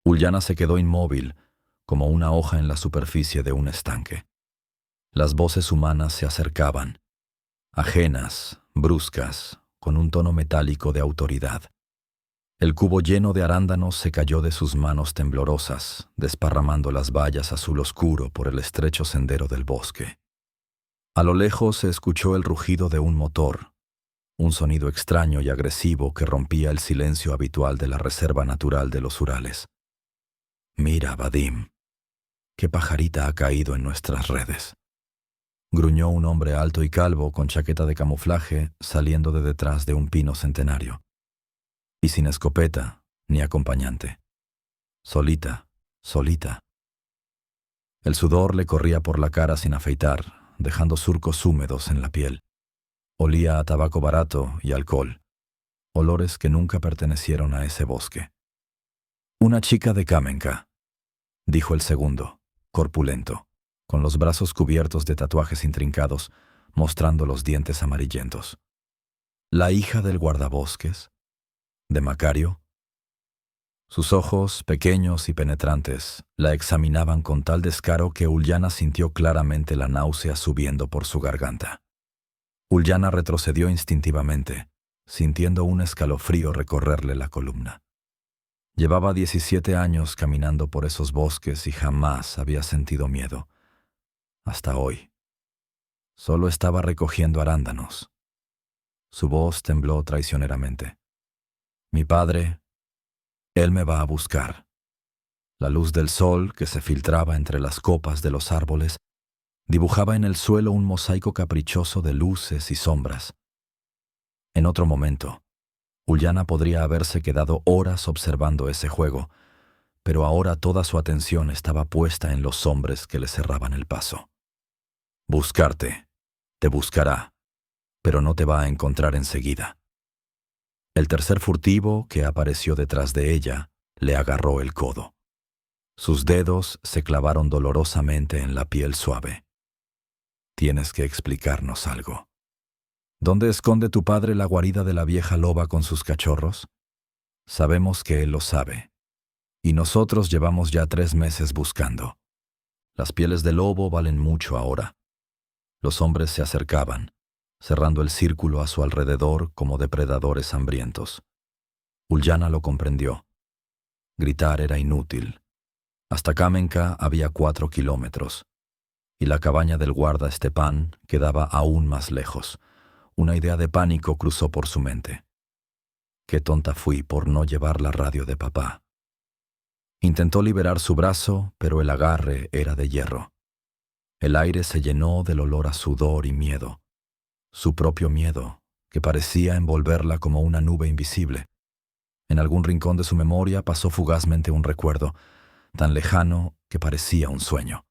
Uliana se quedó inmóvil, como una hoja en la superficie de un estanque. Las voces humanas se acercaban, ajenas, bruscas, con un tono metálico de autoridad. El cubo lleno de arándanos se cayó de sus manos temblorosas, desparramando las bayas azul oscuro por el estrecho sendero del bosque. A lo lejos se escuchó el rugido de un motor, un sonido extraño y agresivo que rompía el silencio habitual de la reserva natural de los Urales. «Mira, Vadim, qué pajarita ha caído en nuestras redes», gruñó un hombre alto y calvo con chaqueta de camuflaje saliendo de detrás de un pino centenario. Y sin escopeta ni acompañante. Solita, solita. El sudor le corría por la cara sin afeitar, dejando surcos húmedos en la piel. Olía a tabaco barato y alcohol, olores que nunca pertenecieron a ese bosque. «Una chica de Kamenka», dijo el segundo, corpulento, con los brazos cubiertos de tatuajes intrincados, mostrando los dientes amarillentos. «¿La hija del guardabosques? ¿De Macario?» Sus ojos, pequeños y penetrantes, la examinaban con tal descaro que Uliana sintió claramente la náusea subiendo por su garganta. Uliana retrocedió instintivamente, sintiendo un escalofrío recorrerle la columna. Llevaba 17 años caminando por esos bosques y jamás había sentido miedo. Hasta hoy. Solo estaba recogiendo arándanos. Su voz tembló traicioneramente. «Mi padre, él me va a buscar». La luz del sol, que se filtraba entre las copas de los árboles, dibujaba en el suelo un mosaico caprichoso de luces y sombras. En otro momento, Uliana podría haberse quedado horas observando ese juego, pero ahora toda su atención estaba puesta en los hombres que le cerraban el paso. «Buscarte, te buscará, pero no te va a encontrar enseguida». El tercer furtivo, que apareció detrás de ella, le agarró el codo. Sus dedos se clavaron dolorosamente en la piel suave. «Tienes que explicarnos algo. ¿Dónde esconde tu padre la guarida de la vieja loba con sus cachorros? Sabemos que él lo sabe, y nosotros llevamos ya 3 meses buscando. Las pieles de lobo valen mucho ahora». Los hombres se acercaban, cerrando el círculo a su alrededor como depredadores hambrientos. Uliana lo comprendió. Gritar era inútil. Hasta Kamenka había 4 kilómetros, y la cabaña del guarda Stepan quedaba aún más lejos. Una idea de pánico cruzó por su mente. Qué tonta fui por no llevar la radio de papá. Intentó liberar su brazo, pero el agarre era de hierro. El aire se llenó del olor a sudor y miedo. Su propio miedo, que parecía envolverla como una nube invisible. En algún rincón de su memoria pasó fugazmente un recuerdo, tan lejano que parecía un sueño.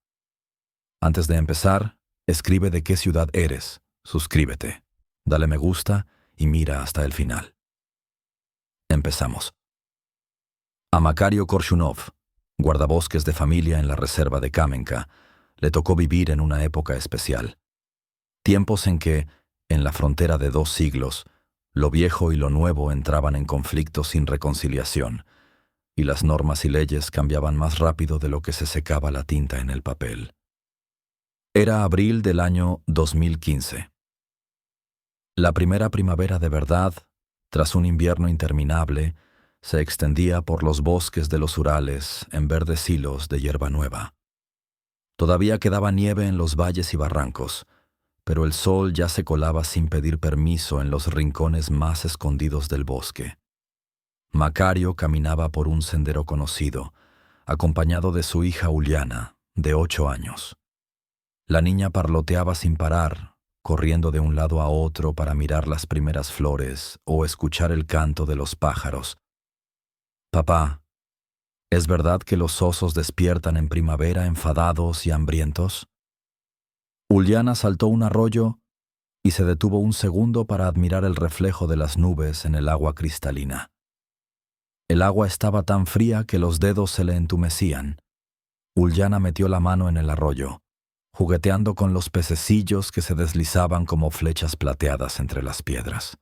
Antes de empezar, escribe de qué ciudad eres, suscríbete, dale me gusta y mira hasta el final. Empezamos. A Macario Korshunov, guardabosques de familia en la reserva de Kamenka, le tocó vivir en una época especial. Tiempos en que, en la frontera de 2 siglos, lo viejo y lo nuevo entraban en conflicto sin reconciliación, y las normas y leyes cambiaban más rápido de lo que se secaba la tinta en el papel. Era abril del año 2015. La primera primavera de verdad, tras un invierno interminable, se extendía por los bosques de los Urales en verdes hilos de hierba nueva. Todavía quedaba nieve en los valles y barrancos, pero el sol ya se colaba sin pedir permiso en los rincones más escondidos del bosque. Macario caminaba por un sendero conocido, acompañado de su hija Uliana, de 8 años. La niña parloteaba sin parar, corriendo de un lado a otro para mirar las primeras flores o escuchar el canto de los pájaros. «Papá, ¿es verdad que los osos despiertan en primavera enfadados y hambrientos?» Uliana saltó un arroyo y se detuvo un segundo para admirar el reflejo de las nubes en el agua cristalina. El agua estaba tan fría que los dedos se le entumecían. Uliana metió la mano en el arroyo, jugueteando con los pececillos que se deslizaban como flechas plateadas entre las piedras.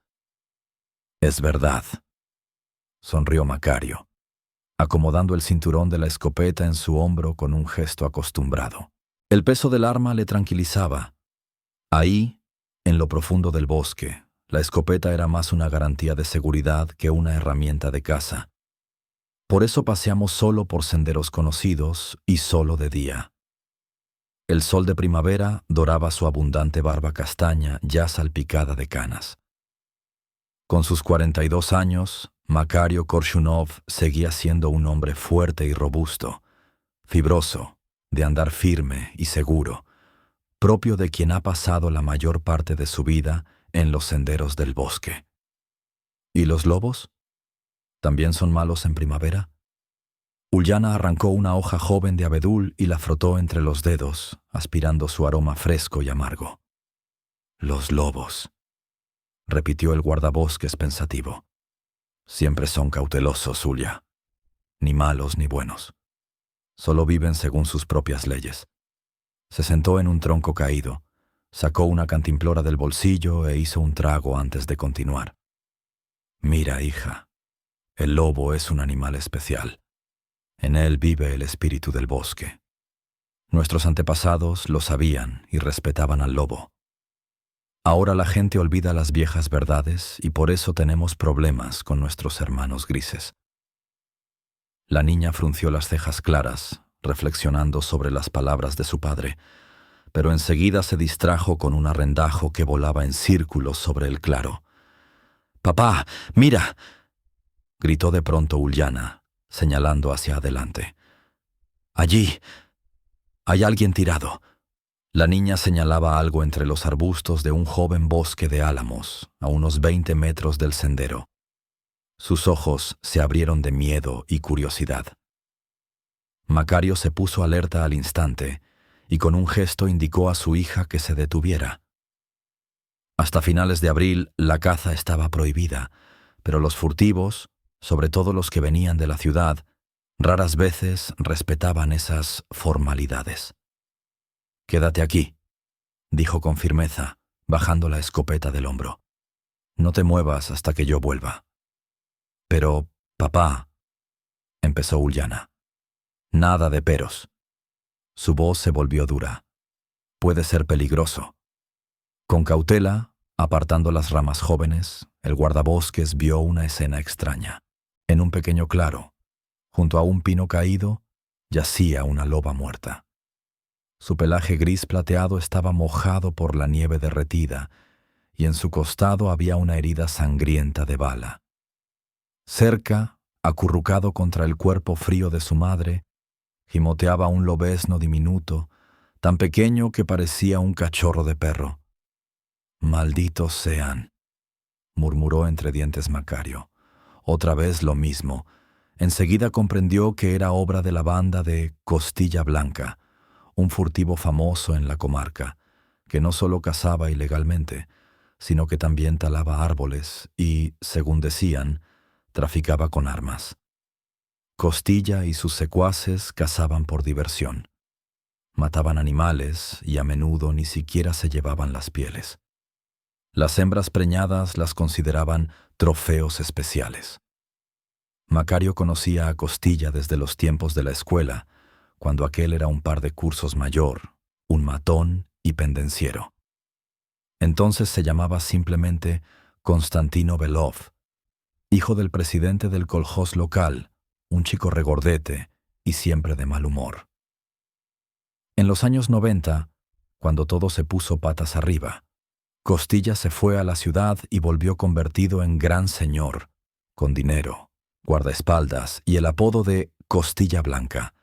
«Es verdad», sonrió Macario. acomodando el cinturón de la escopeta en su hombro con un gesto acostumbrado. El peso del arma le tranquilizaba. Ahí, en lo profundo del bosque, la escopeta era más una garantía de seguridad que una herramienta de caza. Por eso paseamos solo por senderos conocidos y solo de día. El sol de primavera doraba su abundante barba castaña ya salpicada de canas. Con sus 42 años, Makario Korshunov seguía siendo un hombre fuerte y robusto, fibroso, de andar firme y seguro, propio de quien ha pasado la mayor parte de su vida en los senderos del bosque. ¿Y los lobos? ¿También son malos en primavera? Ulyana arrancó una hoja joven de abedul y la frotó entre los dedos, aspirando su aroma fresco y amargo. Los lobos, repitió el guardabosques pensativo. Siempre son cautelosos, Ulya. Ni malos ni buenos. Solo viven según sus propias leyes. Se sentó en un tronco caído, sacó una cantimplora del bolsillo e hizo un trago antes de continuar. Mira, hija, el lobo es un animal especial. En él vive el espíritu del bosque. Nuestros antepasados lo sabían y respetaban al lobo. Ahora la gente olvida las viejas verdades y por eso tenemos problemas con nuestros hermanos grises. La niña frunció las cejas claras, reflexionando sobre las palabras de su padre, pero enseguida se distrajo con un arrendajo que volaba en círculos sobre el claro. «¡Papá, mira!», gritó de pronto Ulyana, señalando hacia adelante. «Allí hay alguien tirado». La niña señalaba algo entre los arbustos de un joven bosque de álamos, a unos 20 metros del sendero. Sus ojos se abrieron de miedo y curiosidad. Makario se puso alerta al instante y con un gesto indicó a su hija que se detuviera. Hasta finales de abril la caza estaba prohibida, pero los furtivos, sobre todo los que venían de la ciudad, raras veces respetaban esas formalidades. «Quédate aquí», dijo con firmeza, bajando la escopeta del hombro. «No te muevas hasta que yo vuelva». «Pero, papá», empezó Ulyana. «Nada de peros». Su voz se volvió dura. «Puede ser peligroso». Con cautela, apartando las ramas jóvenes, el guardabosques vio una escena extraña. En un pequeño claro, junto a un pino caído, yacía una loba muerta. Su pelaje gris plateado estaba mojado por la nieve derretida, y en su costado había una herida sangrienta de bala. Cerca, acurrucado contra el cuerpo frío de su madre, gimoteaba un lobezno diminuto, tan pequeño que parecía un cachorro de perro. «Malditos sean», murmuró entre dientes Makario. Otra vez lo mismo. Enseguida comprendió que era obra de la banda de Costilla Blanca, un furtivo famoso en la comarca, que no solo cazaba ilegalmente, sino que también talaba árboles y, según decían, traficaba con armas. Costilla y sus secuaces cazaban por diversión. Mataban animales y a menudo ni siquiera se llevaban las pieles. Las hembras preñadas las consideraban trofeos especiales. Makario conocía a Costilla desde los tiempos de la escuela, cuando aquel era un par de cursos mayor, un matón y pendenciero. Entonces se llamaba simplemente Konstantino Belov, hijo del presidente del koljós local, un chico regordete y siempre de mal humor. En los años 90, cuando todo se puso patas arriba, Costilla se fue a la ciudad y volvió convertido en gran señor, con dinero, guardaespaldas y el apodo de Costilla Blanca,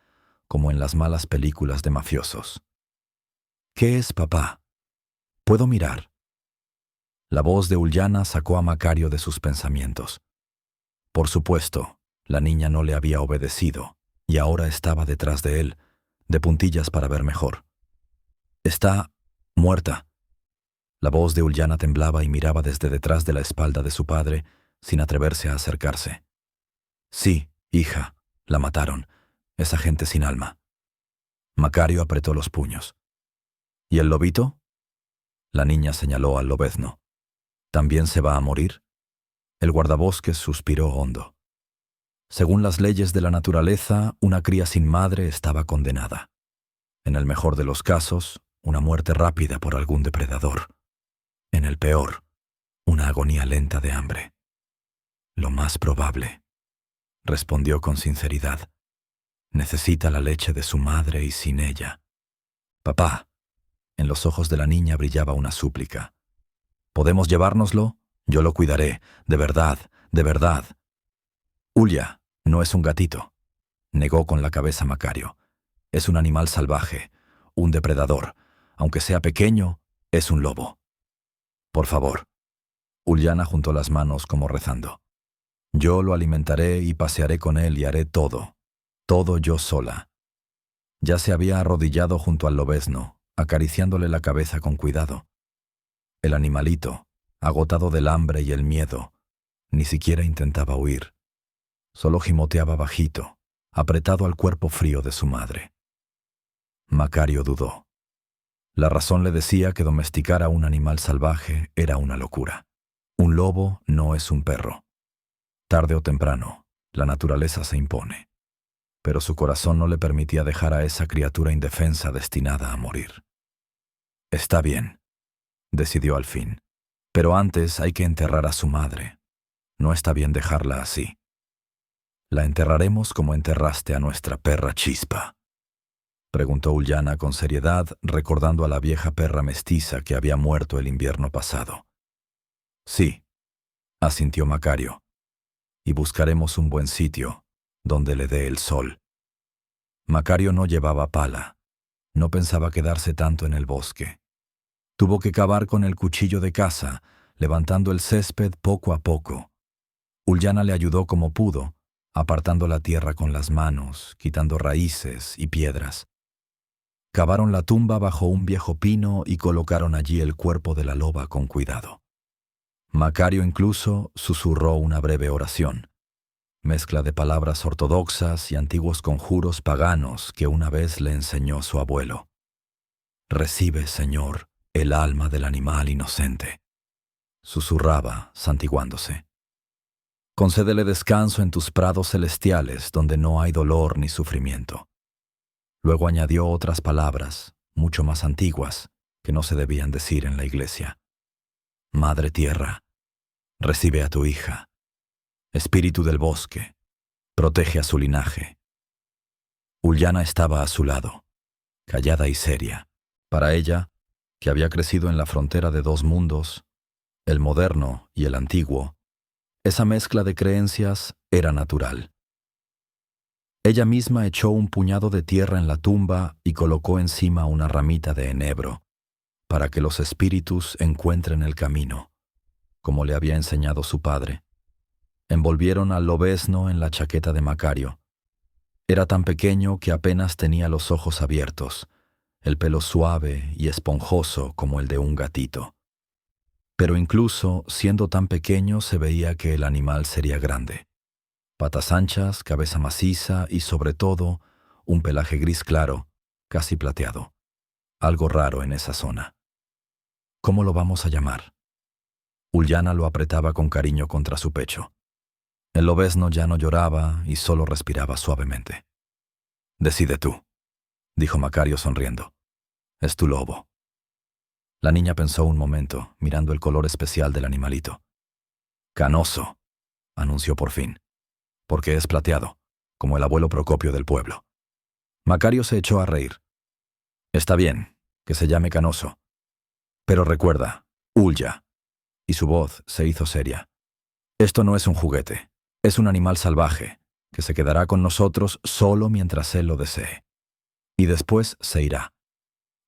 como en las malas películas de mafiosos. «¿Qué es, papá? ¿Puedo mirar?» La voz de Ulyana sacó a Makario de sus pensamientos. Por supuesto, la niña no le había obedecido y ahora estaba detrás de él, de puntillas para ver mejor. «Está muerta». La voz de Ulyana temblaba y miraba desde detrás de la espalda de su padre, sin atreverse a acercarse. «Sí, hija, la mataron. Esa gente sin alma». Makario apretó los puños. «¿Y el lobito?» La niña señaló al lobezno. «¿También se va a morir?» El guardabosques suspiró hondo. Según las leyes de la naturaleza, una cría sin madre estaba condenada. En el mejor de los casos, una muerte rápida por algún depredador. En el peor, una agonía lenta de hambre. Lo más probable, respondió con sinceridad. Necesita la leche de su madre y sin ella. Papá, en los ojos de la niña brillaba una súplica. ¿Podemos llevárnoslo? Yo lo cuidaré, de verdad, de verdad. Ulya, no es un gatito, negó con la cabeza Macario. Es un animal salvaje, un depredador. Aunque sea pequeño, es un lobo. Por favor. Ulyana juntó las manos como rezando. Yo lo alimentaré y pasearé con él y haré todo yo sola. Ya se había arrodillado junto al lobezno, acariciándole la cabeza con cuidado. El animalito, agotado del hambre y el miedo, ni siquiera intentaba huir. Solo gimoteaba bajito, apretado al cuerpo frío de su madre. Macario dudó. La razón le decía que domesticar a un animal salvaje era una locura. Un lobo no es un perro. Tarde o temprano, la naturaleza se impone. Pero su corazón no le permitía dejar a esa criatura indefensa destinada a morir. Está bien, decidió al fin, pero antes hay que enterrar a su madre. No está bien dejarla así. ¿La enterraremos como enterraste a nuestra perra Chispa?, preguntó Ulyana con seriedad, recordando a la vieja perra mestiza que había muerto el invierno pasado. Sí, asintió Macario, y buscaremos un buen sitio donde le dé el sol. Macario no llevaba pala, no pensaba quedarse tanto en el bosque. Tuvo que cavar con el cuchillo de caza, levantando el césped poco a poco. Ulyana le ayudó como pudo, apartando la tierra con las manos, quitando raíces y piedras. Cavaron la tumba bajo un viejo pino y colocaron allí el cuerpo de la loba con cuidado. Macario incluso susurró una breve oración, mezcla de palabras ortodoxas y antiguos conjuros paganos que una vez le enseñó su abuelo. Recibe, Señor, el alma del animal inocente, susurraba, santiguándose. Concédele descanso en tus prados celestiales donde no hay dolor ni sufrimiento. Luego añadió otras palabras, mucho más antiguas, que no se debían decir en la iglesia. Madre Tierra, recibe a tu hija. Espíritu del bosque, protege a su linaje. Ulyana estaba a su lado, callada y seria. Para ella, que había crecido en la frontera de dos mundos, el moderno y el antiguo, esa mezcla de creencias era natural. Ella misma echó un puñado de tierra en la tumba y colocó encima una ramita de enebro, para que los espíritus encuentren el camino, como le había enseñado su padre. Envolvieron al lobezno en la chaqueta de Macario. Era tan pequeño que apenas tenía los ojos abiertos, el pelo suave y esponjoso como el de un gatito. Pero incluso siendo tan pequeño se veía que el animal sería grande. Patas anchas, cabeza maciza y sobre todo un pelaje gris claro, casi plateado. Algo raro en esa zona. ¿Cómo lo vamos a llamar? Ulyana lo apretaba con cariño contra su pecho. El lobezno ya no lloraba y solo respiraba suavemente. Decide tú, dijo Macario sonriendo. Es tu lobo. La niña pensó un momento, mirando el color especial del animalito. Canoso, anunció por fin, porque es plateado, como el abuelo Procopio del pueblo. Macario se echó a reír. Está bien, que se llame Canoso. Pero recuerda, Ulya. Y su voz se hizo seria. Esto no es un juguete. Es un animal salvaje, que se quedará con nosotros solo mientras él lo desee. Y después se irá.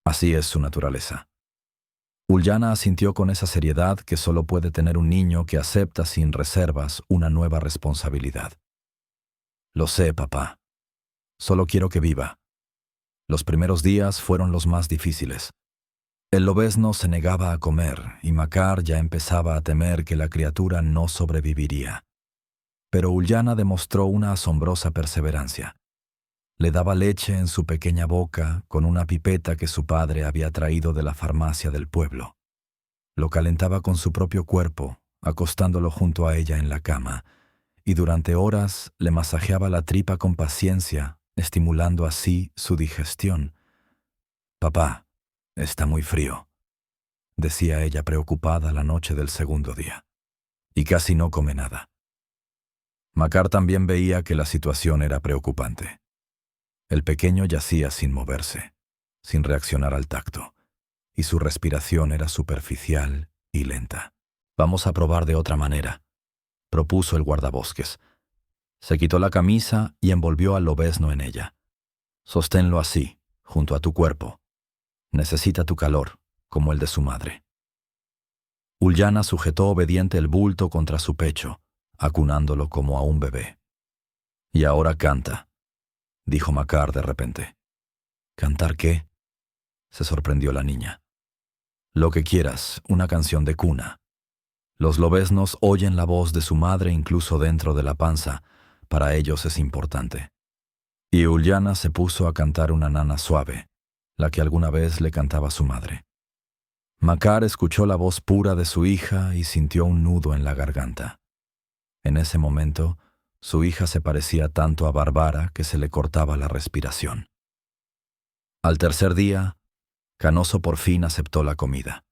Así es su naturaleza. Ulyana asintió con esa seriedad que solo puede tener un niño que acepta sin reservas una nueva responsabilidad. Lo sé, papá. Solo quiero que viva. Los primeros días fueron los más difíciles. El lobezno se negaba a comer y Makar ya empezaba a temer que la criatura no sobreviviría. Pero Ulyana demostró una asombrosa perseverancia. Le daba leche en su pequeña boca con una pipeta que su padre había traído de la farmacia del pueblo. Lo calentaba con su propio cuerpo, acostándolo junto a ella en la cama, y durante horas le masajeaba la tripa con paciencia, estimulando así su digestión. «Papá, está muy frío», decía ella preocupada la noche del segundo día, «y casi no come nada». Makar también veía que la situación era preocupante. El pequeño yacía sin moverse, sin reaccionar al tacto, y su respiración era superficial y lenta. «Vamos a probar de otra manera», propuso el guardabosques. Se quitó la camisa y envolvió al lobezno en ella. «Sosténlo así, junto a tu cuerpo. Necesita tu calor, como el de su madre». Ulyana sujetó obediente el bulto contra su pecho, acunándolo como a un bebé. «Y ahora canta», dijo Makar de repente. «¿Cantar qué?», se sorprendió la niña. «Lo que quieras, una canción de cuna». Los lobeznos oyen la voz de su madre incluso dentro de la panza. Para ellos es importante. Y Ulyana se puso a cantar una nana suave, la que alguna vez le cantaba su madre. Makar escuchó la voz pura de su hija y sintió un nudo en la garganta. En ese momento, su hija se parecía tanto a Bárbara que se le cortaba la respiración. Al tercer día, Canoso por fin aceptó la comida.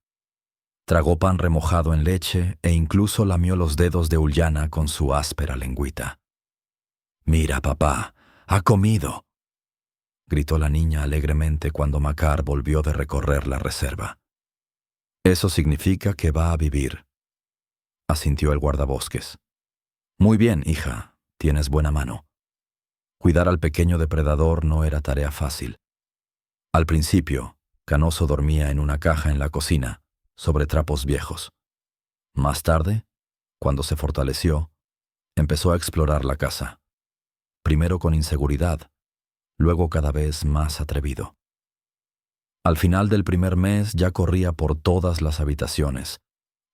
Tragó pan remojado en leche e incluso lamió los dedos de Ulyana con su áspera lengüita. «Mira, papá, ha comido», gritó la niña alegremente cuando Makar volvió de recorrer la reserva. «Eso significa que va a vivir», asintió el guardabosques. «Muy bien, hija, tienes buena mano». Cuidar al pequeño depredador no era tarea fácil. Al principio, Canoso dormía en una caja en la cocina, sobre trapos viejos. Más tarde, cuando se fortaleció, empezó a explorar la casa. Primero con inseguridad, luego cada vez más atrevido. Al final del primer mes ya corría por todas las habitaciones,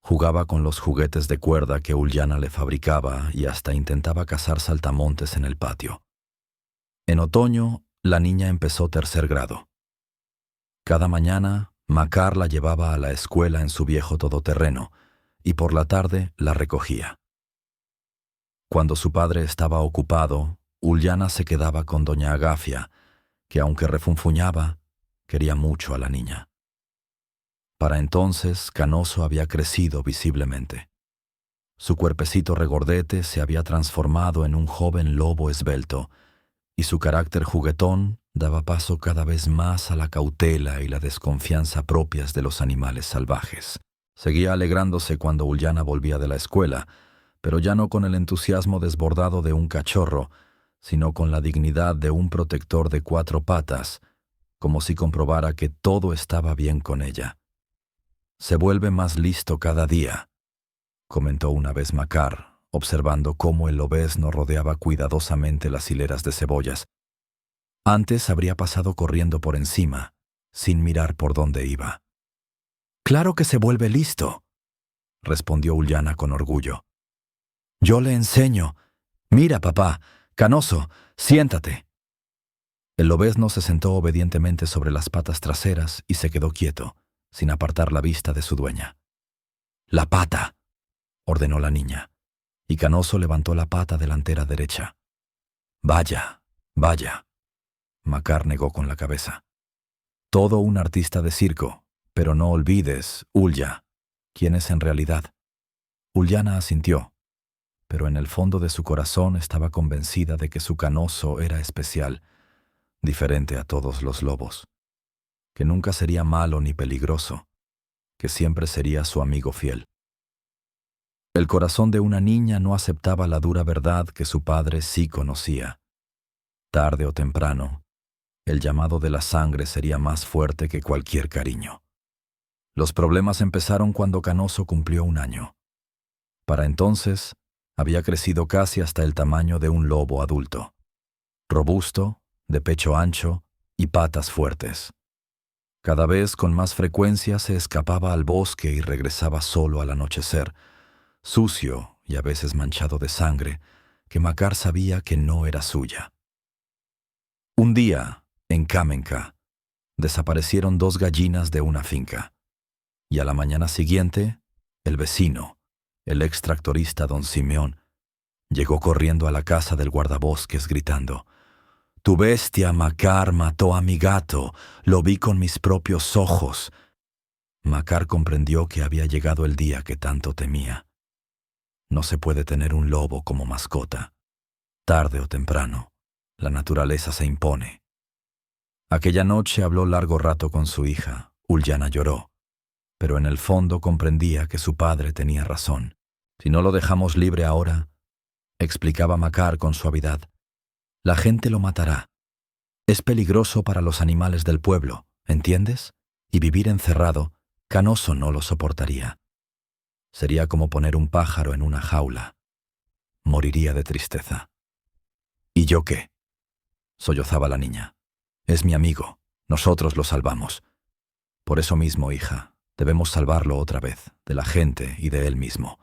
jugaba con los juguetes de cuerda que Ulyana le fabricaba y hasta intentaba cazar saltamontes en el patio. En otoño, la niña empezó tercer grado. Cada mañana, Makar la llevaba a la escuela en su viejo todoterreno y por la tarde la recogía. Cuando su padre estaba ocupado, Ulyana se quedaba con doña Agafia, que aunque refunfuñaba, quería mucho a la niña. Para entonces, Canoso había crecido visiblemente. Su cuerpecito regordete se había transformado en un joven lobo esbelto, y su carácter juguetón daba paso cada vez más a la cautela y la desconfianza propias de los animales salvajes. Seguía alegrándose cuando Ulyana volvía de la escuela, pero ya no con el entusiasmo desbordado de un cachorro, sino con la dignidad de un protector de 4 patas, como si comprobara que todo estaba bien con ella. «Se vuelve más listo cada día», comentó una vez Makar, observando cómo el lobezno rodeaba cuidadosamente las hileras de cebollas. Antes habría pasado corriendo por encima, sin mirar por dónde iba. «Claro que se vuelve listo», respondió Ulyana con orgullo. «Yo le enseño. Mira, papá, Canoso, siéntate». El lobezno se sentó obedientemente sobre las patas traseras y se quedó quieto, sin apartar la vista de su dueña. «La pata», ordenó la niña, y Canoso levantó la pata delantera derecha. «Vaya, vaya», Makar negó con la cabeza. «Todo un artista de circo, pero no olvides, Ulya, quién es en realidad». Ulyana asintió, pero en el fondo de su corazón estaba convencida de que su Canoso era especial, diferente a todos los lobos, que nunca sería malo ni peligroso, que siempre sería su amigo fiel. El corazón de una niña no aceptaba la dura verdad que su padre sí conocía. Tarde o temprano, el llamado de la sangre sería más fuerte que cualquier cariño. Los problemas empezaron cuando Canoso cumplió 1 año. Para entonces, había crecido casi hasta el tamaño de un lobo adulto. Robusto, de pecho ancho y patas fuertes. Cada vez con más frecuencia se escapaba al bosque y regresaba solo al anochecer, sucio y a veces manchado de sangre, que Makar sabía que no era suya. Un día, en Kamenka, desaparecieron 2 gallinas de una finca, y a la mañana siguiente, el vecino, el ex tractorista don Simeón, Llegó corriendo a la casa del guardabosques gritando: «Tu bestia, Makar, mató a mi gato. Lo vi con mis propios ojos». Makar comprendió que había llegado el día que tanto temía. No se puede tener un lobo como mascota. Tarde o temprano, la naturaleza se impone. Aquella noche habló largo rato con su hija. Ulyana lloró, pero en el fondo comprendía que su padre tenía razón. «Si no lo dejamos libre ahora», explicaba Makar con suavidad, «la gente lo matará. Es peligroso para los animales del pueblo, ¿entiendes? Y vivir encerrado, Canoso no lo soportaría. Sería como poner un pájaro en una jaula. Moriría de tristeza». «¿Y yo qué?», sollozaba la niña. «Es mi amigo. Nosotros lo salvamos. Por eso mismo, hija, debemos salvarlo otra vez, de la gente y de él mismo.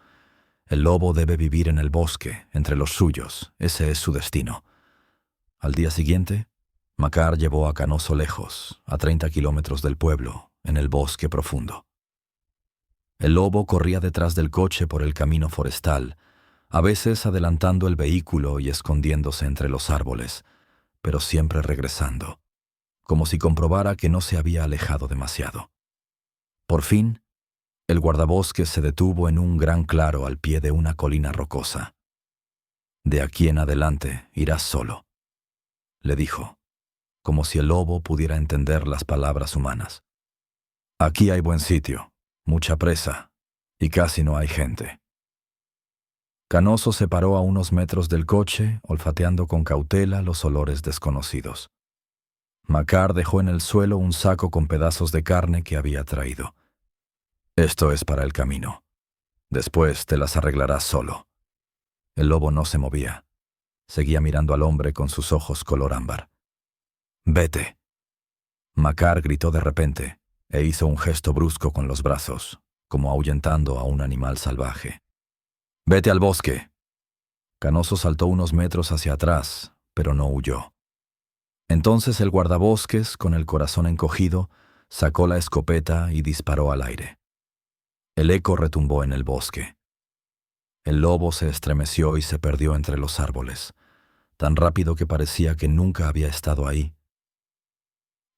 El lobo debe vivir en el bosque, entre los suyos. Ese es su destino». Al día siguiente, Makar llevó a Canoso lejos, a 30 kilómetros del pueblo, en el bosque profundo. El lobo corría detrás del coche por el camino forestal, a veces adelantando el vehículo y escondiéndose entre los árboles, pero siempre regresando, como si comprobara que no se había alejado demasiado. Por fin, el guardabosques se detuvo en un gran claro al pie de una colina rocosa. «De aquí en adelante irás solo», le dijo, como si el lobo pudiera entender las palabras humanas. «Aquí hay buen sitio, mucha presa, y casi no hay gente». Canoso se paró a unos metros del coche, olfateando con cautela los olores desconocidos. Makar dejó en el suelo un saco con pedazos de carne que había traído. «Esto es para el camino. Después te las arreglarás solo». El lobo no se movía. Seguía mirando al hombre con sus ojos color ámbar. «Vete». Makar gritó de repente e hizo un gesto brusco con los brazos, como ahuyentando a un animal salvaje. «Vete al bosque». Canoso saltó unos metros hacia atrás, pero no huyó. Entonces el guardabosques, con el corazón encogido, sacó la escopeta y disparó al aire. El eco retumbó en el bosque. El lobo se estremeció y se perdió entre los árboles, tan rápido que parecía que nunca había estado ahí.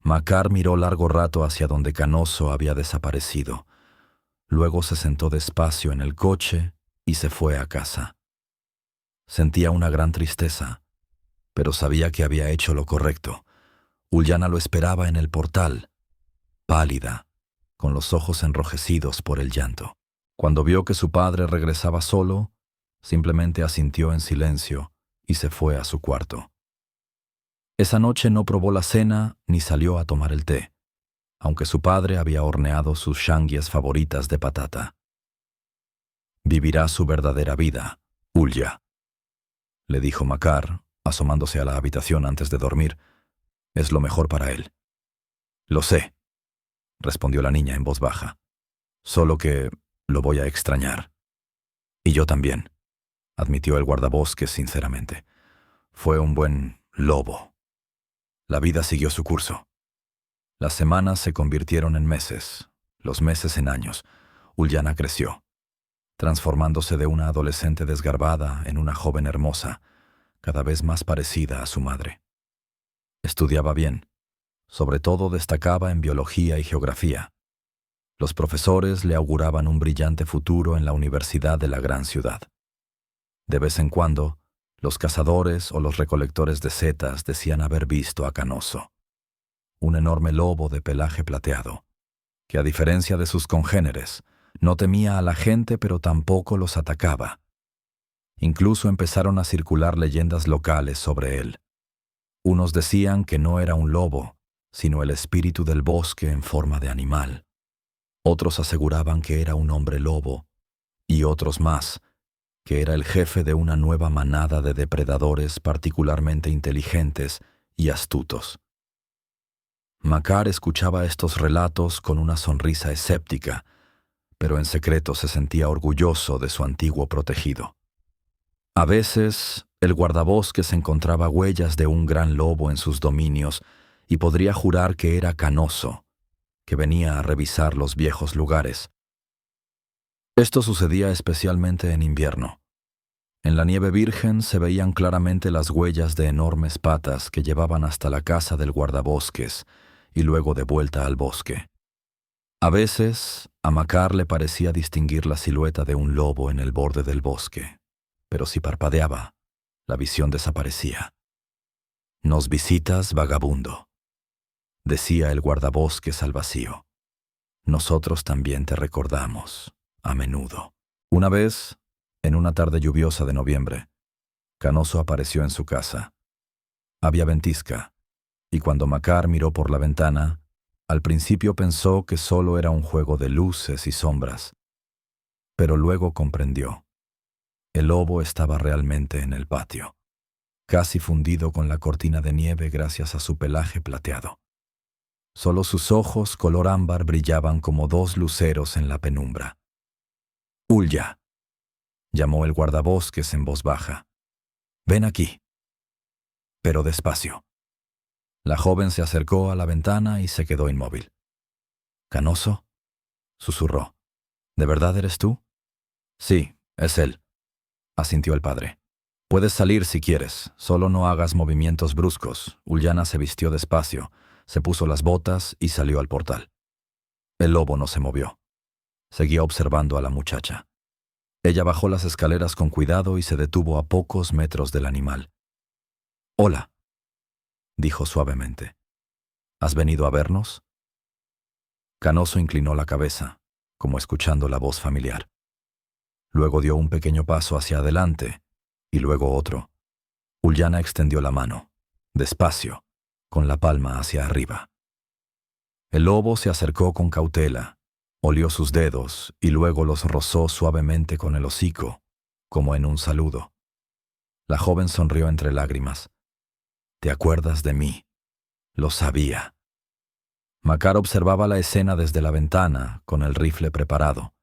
Makar miró largo rato hacia donde Canoso había desaparecido. Luego se sentó despacio en el coche y se fue a casa. Sentía una gran tristeza, pero sabía que había hecho lo correcto. Ulyana lo esperaba en el portal, pálida, con los ojos enrojecidos por el llanto. Cuando vio que su padre regresaba solo, simplemente asintió en silencio y se fue a su cuarto. Esa noche no probó la cena ni salió a tomar el té, aunque su padre había horneado sus shanguias favoritas de patata. «Vivirá su verdadera vida, Ulya», le dijo Makar, asomándose a la habitación antes de dormir. «Es lo mejor para él». «Lo sé», respondió la niña en voz baja. «Solo que lo voy a extrañar». «Y yo también», admitió el guardabosques sinceramente. «Fue un buen lobo». La vida siguió su curso. Las semanas se convirtieron en meses, los meses en años. Ulyana creció, transformándose de una adolescente desgarbada en una joven hermosa, cada vez más parecida a su madre. Estudiaba bien, sobre todo destacaba en biología y geografía. Los profesores le auguraban un brillante futuro en la universidad de la gran ciudad. De vez en cuando, los cazadores o los recolectores de setas decían haber visto a Canoso, un enorme lobo de pelaje plateado, que a diferencia de sus congéneres, no temía a la gente pero tampoco los atacaba. Incluso empezaron a circular leyendas locales sobre él. Unos decían que no era un lobo, sino el espíritu del bosque en forma de animal. Otros aseguraban que era un hombre lobo, y otros más, que era el jefe de una nueva manada de depredadores particularmente inteligentes y astutos. Makar escuchaba estos relatos con una sonrisa escéptica, pero en secreto se sentía orgulloso de su antiguo protegido. A veces, el guardabosques encontraba huellas de un gran lobo en sus dominios y podría jurar que era Canoso, que venía a revisar los viejos lugares. Esto sucedía especialmente en invierno. En la nieve virgen se veían claramente las huellas de enormes patas que llevaban hasta la casa del guardabosques y luego de vuelta al bosque. A veces, a Makar le parecía distinguir la silueta de un lobo en el borde del bosque, pero si parpadeaba, la visión desaparecía. «Nos visitas, vagabundo», decía el guardabosques al vacío. «Nosotros también te recordamos, a menudo». Una vez, en una tarde lluviosa de noviembre, Canoso apareció en su casa. Había ventisca, y cuando Makar miró por la ventana, al principio pensó que solo era un juego de luces y sombras, pero luego comprendió. El lobo estaba realmente en el patio, casi fundido con la cortina de nieve gracias a su pelaje plateado. Solo sus ojos color ámbar brillaban como dos luceros en la penumbra. «Ulya», llamó el guardabosques en voz baja. «Ven aquí». Pero despacio. La joven se acercó a la ventana y se quedó inmóvil. «¿Canoso?», susurró. «¿De verdad eres tú?» «Sí, es él», asintió el padre. «Puedes salir si quieres, solo no hagas movimientos bruscos». Ulyana se vistió despacio, se puso las botas y salió al portal. El lobo no se movió. Seguía observando a la muchacha. Ella bajó las escaleras con cuidado y se detuvo a pocos metros del animal. «Hola», dijo suavemente. «¿Has venido a vernos?» Canoso inclinó la cabeza, como escuchando la voz familiar. Luego dio un pequeño paso hacia adelante, y luego otro. Ulyana extendió la mano, despacio, con la palma hacia arriba. El lobo se acercó con cautela, olió sus dedos y luego los rozó suavemente con el hocico, como en un saludo. La joven sonrió entre lágrimas. «¿Te acuerdas de mí?» «Lo sabía». Makar observaba la escena desde la ventana, con el rifle preparado.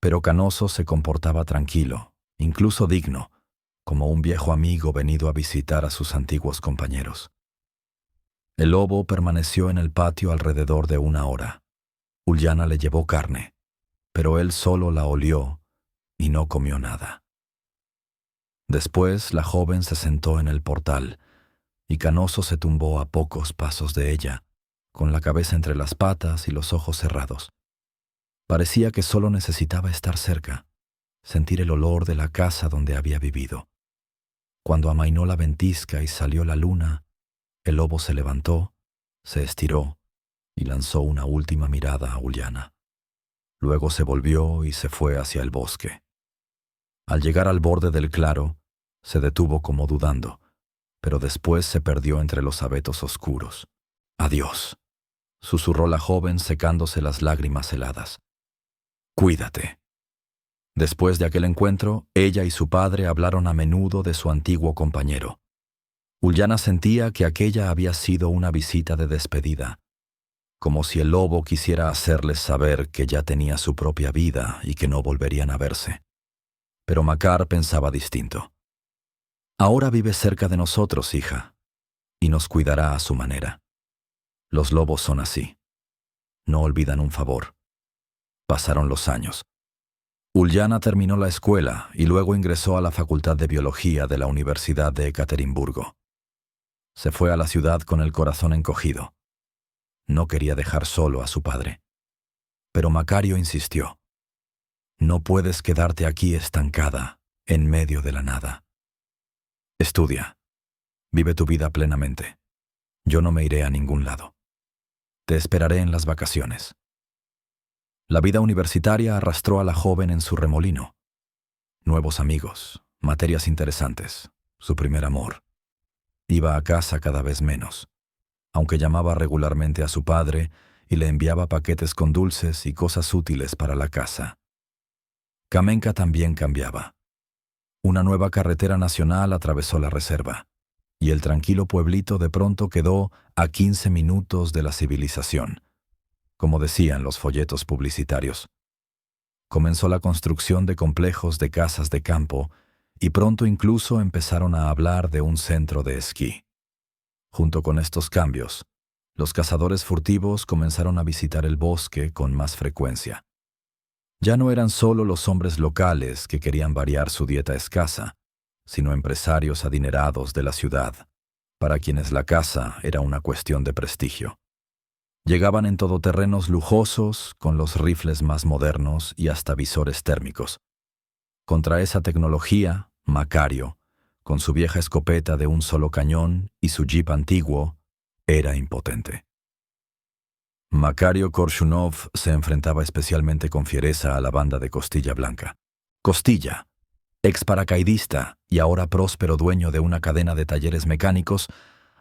Pero Canoso se comportaba tranquilo, incluso digno, como un viejo amigo venido a visitar a sus antiguos compañeros. El lobo permaneció en el patio alrededor de una hora. Ulyana le llevó carne, pero él solo la olió y no comió nada. Después la joven se sentó en el portal, y Canoso se tumbó a pocos pasos de ella, con la cabeza entre las patas y los ojos cerrados. Parecía que solo necesitaba estar cerca, sentir el olor de la casa donde había vivido. Cuando amainó la ventisca y salió la luna, el lobo se levantó, se estiró y lanzó una última mirada a Ulyana. Luego se volvió y se fue hacia el bosque. Al llegar al borde del claro, se detuvo como dudando, pero después se perdió entre los abetos oscuros. «Adiós», susurró la joven secándose las lágrimas heladas. «Cuídate». Después de aquel encuentro, ella y su padre hablaron a menudo de su antiguo compañero. Ulyana sentía que aquella había sido una visita de despedida, como si el lobo quisiera hacerles saber que ya tenía su propia vida y que no volverían a verse. Pero Makar pensaba distinto. «Ahora vive cerca de nosotros, hija, y nos cuidará a su manera. Los lobos son así. No olvidan un favor». Pasaron los años. Ulyana terminó la escuela y luego ingresó a la Facultad de Biología de la Universidad de Ekaterimburgo. Se fue a la ciudad con el corazón encogido. No quería dejar solo a su padre. Pero Macario insistió. «No puedes quedarte aquí estancada, en medio de la nada. Estudia. Vive tu vida plenamente. Yo no me iré a ningún lado. Te esperaré en las vacaciones». La vida universitaria arrastró a la joven en su remolino. Nuevos amigos, materias interesantes, su primer amor. Iba a casa cada vez menos, aunque llamaba regularmente a su padre y le enviaba paquetes con dulces y cosas útiles para la casa. Kamenka también cambiaba. Una nueva carretera nacional atravesó la reserva, y el tranquilo pueblito de pronto quedó a 15 minutos de la civilización, como decían los folletos publicitarios. Comenzó la construcción de complejos de casas de campo y pronto incluso empezaron a hablar de un centro de esquí. Junto con estos cambios, los cazadores furtivos comenzaron a visitar el bosque con más frecuencia. Ya no eran solo los hombres locales que querían variar su dieta escasa, sino empresarios adinerados de la ciudad, para quienes la caza era una cuestión de prestigio. Llegaban en todoterrenos lujosos, con los rifles más modernos y hasta visores térmicos. Contra esa tecnología, Macario, con su vieja escopeta de un solo cañón y su jeep antiguo, era impotente. Macario Korshunov se enfrentaba especialmente con fiereza a la banda de Costilla Blanca. Costilla, ex paracaidista y ahora próspero dueño de una cadena de talleres mecánicos,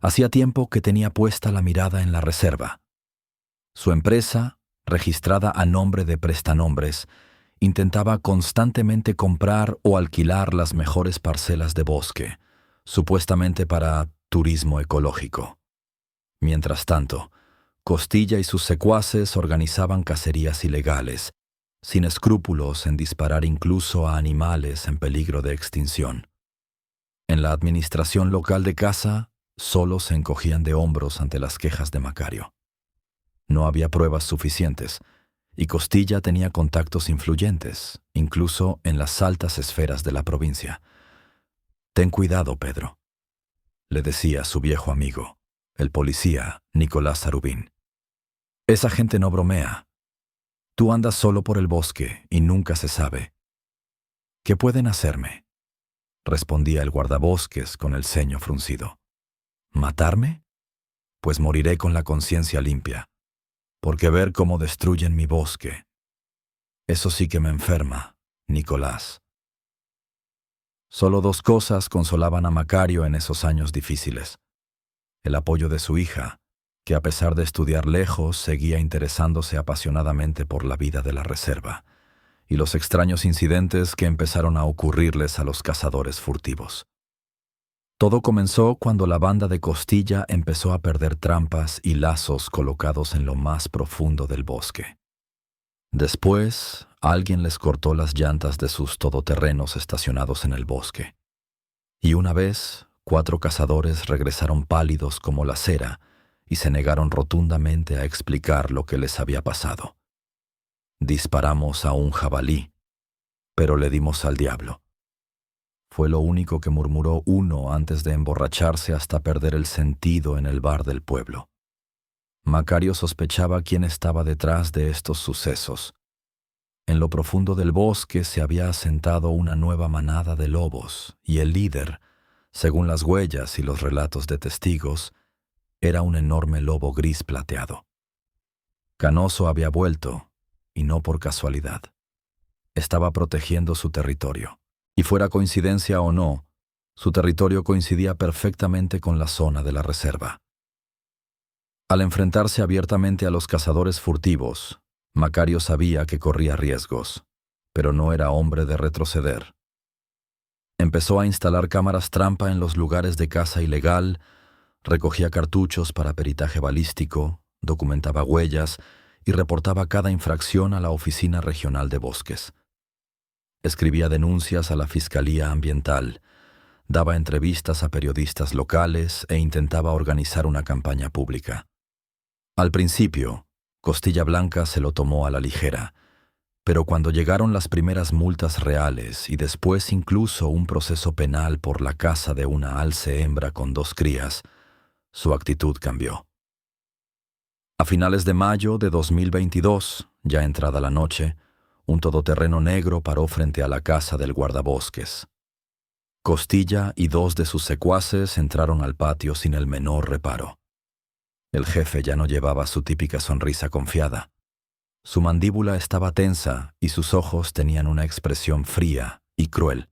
hacía tiempo que tenía puesta la mirada en la reserva. Su empresa, registrada a nombre de prestanombres, intentaba constantemente comprar o alquilar las mejores parcelas de bosque, supuestamente para turismo ecológico. Mientras tanto, Costilla y sus secuaces organizaban cacerías ilegales, sin escrúpulos en disparar incluso a animales en peligro de extinción. En la administración local de caza, solo se encogían de hombros ante las quejas de Macario. No había pruebas suficientes, y Costilla tenía contactos influyentes, incluso en las altas esferas de la provincia. «Ten cuidado, Pedro», le decía su viejo amigo, el policía Nicolás Zarubín. «Esa gente no bromea. Tú andas solo por el bosque y nunca se sabe». «¿Qué pueden hacerme?», respondía el guardabosques con el ceño fruncido. «¿Matarme? Pues moriré con la conciencia limpia, porque ver cómo destruyen mi bosque, eso sí que me enferma, Nicolás». Solo dos cosas consolaban a Macario en esos años difíciles: el apoyo de su hija, que a pesar de estudiar lejos seguía interesándose apasionadamente por la vida de la reserva, y los extraños incidentes que empezaron a ocurrirles a los cazadores furtivos. Todo comenzó cuando la banda de Costilla empezó a perder trampas y lazos colocados en lo más profundo del bosque. Después, alguien les cortó las llantas de sus todoterrenos estacionados en el bosque. Y una vez, 4 cazadores regresaron pálidos como la cera y se negaron rotundamente a explicar lo que les había pasado. «Disparamos a un jabalí, pero le dimos al diablo», fue lo único que murmuró uno antes de emborracharse hasta perder el sentido en el bar del pueblo. Macario sospechaba quién estaba detrás de estos sucesos. En lo profundo del bosque se había asentado una nueva manada de lobos, y el líder, según las huellas y los relatos de testigos, era un enorme lobo gris plateado. Canoso había vuelto, y no por casualidad. Estaba protegiendo su territorio. Y fuera coincidencia o no, su territorio coincidía perfectamente con la zona de la reserva. Al enfrentarse abiertamente a los cazadores furtivos, Macario sabía que corría riesgos, pero no era hombre de retroceder. Empezó a instalar cámaras trampa en los lugares de caza ilegal, recogía cartuchos para peritaje balístico, documentaba huellas y reportaba cada infracción a la Oficina Regional de Bosques. Escribía denuncias a la Fiscalía Ambiental, daba entrevistas a periodistas locales e intentaba organizar una campaña pública. Al principio, Costilla Blanca se lo tomó a la ligera, pero cuando llegaron las primeras multas reales y después incluso un proceso penal por la caza de una alce hembra con 2 crías, su actitud cambió. A finales de mayo de 2022, ya entrada la noche, un todoterreno negro paró frente a la casa del guardabosques. Costilla y 2 de sus secuaces entraron al patio sin el menor reparo. El jefe ya no llevaba su típica sonrisa confiada. Su mandíbula estaba tensa y sus ojos tenían una expresión fría y cruel.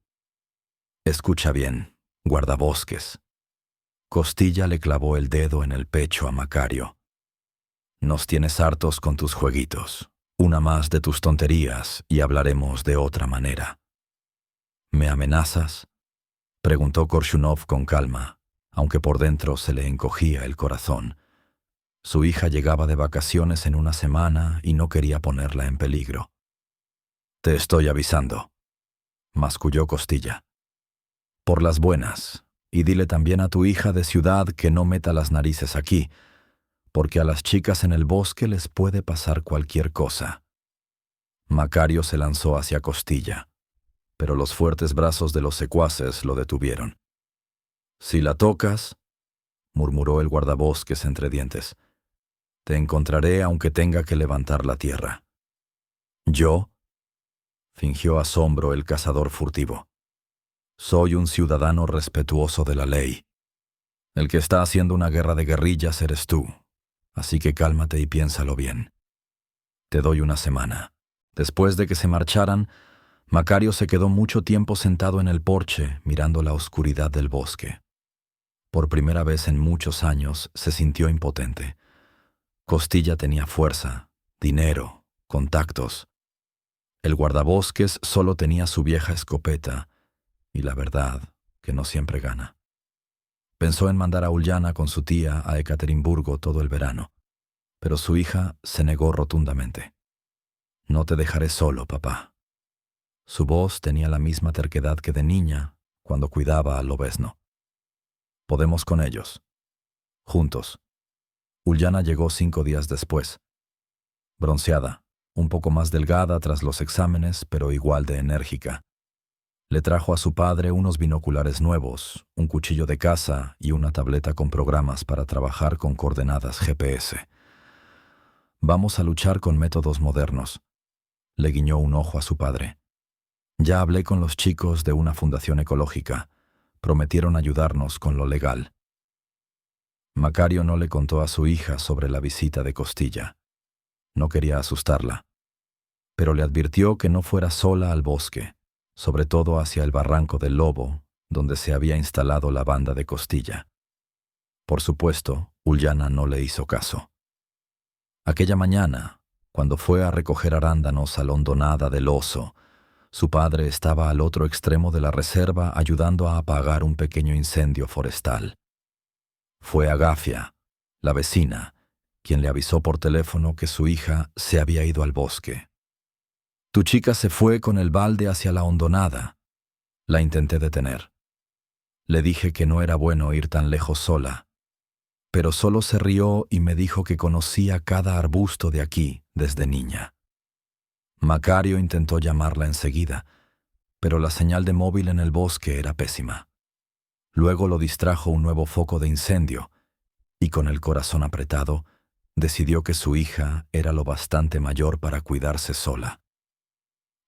«Escucha bien, guardabosques». Costilla le clavó el dedo en el pecho a Macario. «Nos tienes hartos con tus jueguitos. Una más de tus tonterías y hablaremos de otra manera». «¿Me amenazas?», preguntó Korshunov con calma, aunque por dentro se le encogía el corazón. Su hija llegaba de vacaciones en una semana y no quería ponerla en peligro. «Te estoy avisando», masculló Costilla. «Por las buenas, y dile también a tu hija de ciudad que no meta las narices aquí, porque a las chicas en el bosque les puede pasar cualquier cosa». Macario se lanzó hacia Costilla, pero los fuertes brazos de los secuaces lo detuvieron. «Si la tocas», murmuró el guardabosques entre dientes, «te encontraré aunque tenga que levantar la tierra». «¿Yo?», fingió asombro el cazador furtivo. «Soy un ciudadano respetuoso de la ley. El que está haciendo una guerra de guerrillas eres tú, así que cálmate y piénsalo bien. Te doy una semana». Después de que se marcharan, Macario se quedó mucho tiempo sentado en el porche mirando la oscuridad del bosque. Por primera vez en muchos años se sintió impotente. Costilla tenía fuerza, dinero, contactos. El guardabosques solo tenía su vieja escopeta, y la verdad, que no siempre gana. Pensó en mandar a Ullana con su tía a Ekaterimburgo todo el verano, pero su hija se negó rotundamente. «No te dejaré solo, papá». Su voz tenía la misma terquedad que de niña cuando cuidaba al lobezno. «Podemos con ellos. Juntos». Ullana llegó 5 días después. Bronceada, un poco más delgada tras los exámenes, pero igual de enérgica. Le trajo a su padre unos binoculares nuevos, un cuchillo de caza y una tableta con programas para trabajar con coordenadas GPS. «Vamos a luchar con métodos modernos», le guiñó un ojo a su padre. «Ya hablé con los chicos de una fundación ecológica. Prometieron ayudarnos con lo legal». Macario no le contó a su hija sobre la visita de Costilla. No quería asustarla, pero le advirtió que no fuera sola al bosque, sobre todo hacia el barranco del Lobo, donde se había instalado la banda de Costilla. Por supuesto, Ullana no le hizo caso. Aquella mañana, cuando fue a recoger arándanos a la hondonada del Oso, su padre estaba al otro extremo de la reserva ayudando a apagar un pequeño incendio forestal. Fue Agafia, la vecina, quien le avisó por teléfono que su hija se había ido al bosque. «Tu chica se fue con el balde hacia la hondonada». La intenté detener. Le dije que no era bueno ir tan lejos sola, pero solo se rió y me dijo que conocía cada arbusto de aquí desde niña. Macario intentó llamarla enseguida, pero la señal de móvil en el bosque era pésima. Luego lo distrajo un nuevo foco de incendio, y con el corazón apretado, decidió que su hija era lo bastante mayor para cuidarse sola.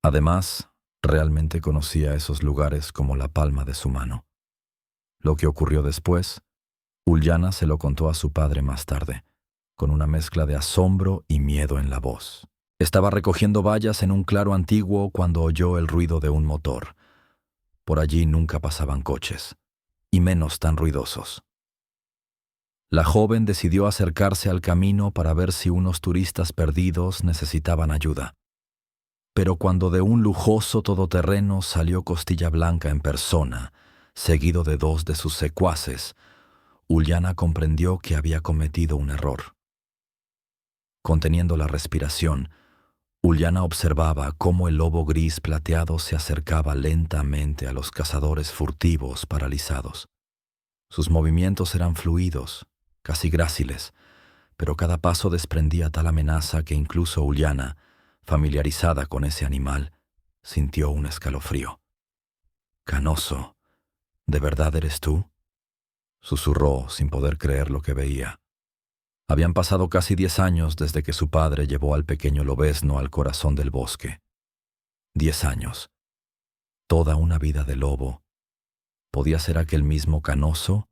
Además, realmente conocía esos lugares como la palma de su mano. Lo que ocurrió después, Ullana se lo contó a su padre más tarde, con una mezcla de asombro y miedo en la voz. Estaba recogiendo bayas en un claro antiguo cuando oyó el ruido de un motor. Por allí nunca pasaban coches, y menos tan ruidosos. La joven decidió acercarse al camino para ver si unos turistas perdidos necesitaban ayuda. Pero cuando de un lujoso todoterreno salió Costilla Blanca en persona, seguido de 2 de sus secuaces, Ullana comprendió que había cometido un error. Conteniendo la respiración, Ullana observaba cómo el lobo gris plateado se acercaba lentamente a los cazadores furtivos paralizados. Sus movimientos eran fluidos, casi gráciles, pero cada paso desprendía tal amenaza que incluso Ullana, familiarizada con ese animal, sintió un escalofrío. «Canoso, ¿de verdad eres tú?», susurró sin poder creer lo que veía. Habían pasado casi 10 años desde que su padre llevó al pequeño lobezno al corazón del bosque. 10 años. Toda una vida de lobo. ¿Podía ser aquel mismo Canoso?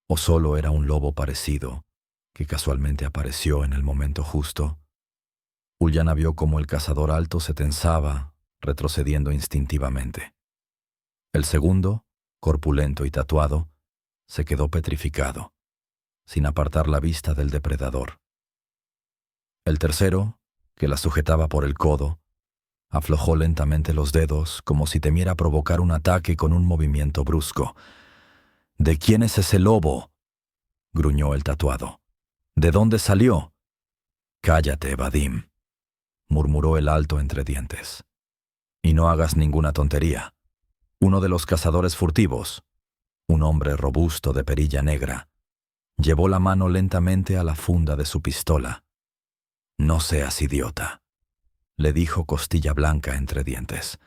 ¿O solo era un lobo parecido, que casualmente apareció en el momento justo? Ullana vio cómo el cazador alto se tensaba, retrocediendo instintivamente. El segundo, corpulento y tatuado, se quedó petrificado, sin apartar la vista del depredador. El tercero, que la sujetaba por el codo, aflojó lentamente los dedos como si temiera provocar un ataque con un movimiento brusco. «¿De quién es ese lobo?», gruñó el tatuado. «¿De dónde salió?». «Cállate, Vadim», murmuró el alto entre dientes. «Y no hagas ninguna tontería. Uno de los cazadores furtivos, un hombre robusto de perilla negra, llevó la mano lentamente a la funda de su pistola. «No seas idiota. le dijo Costilla Blanca entre dientes.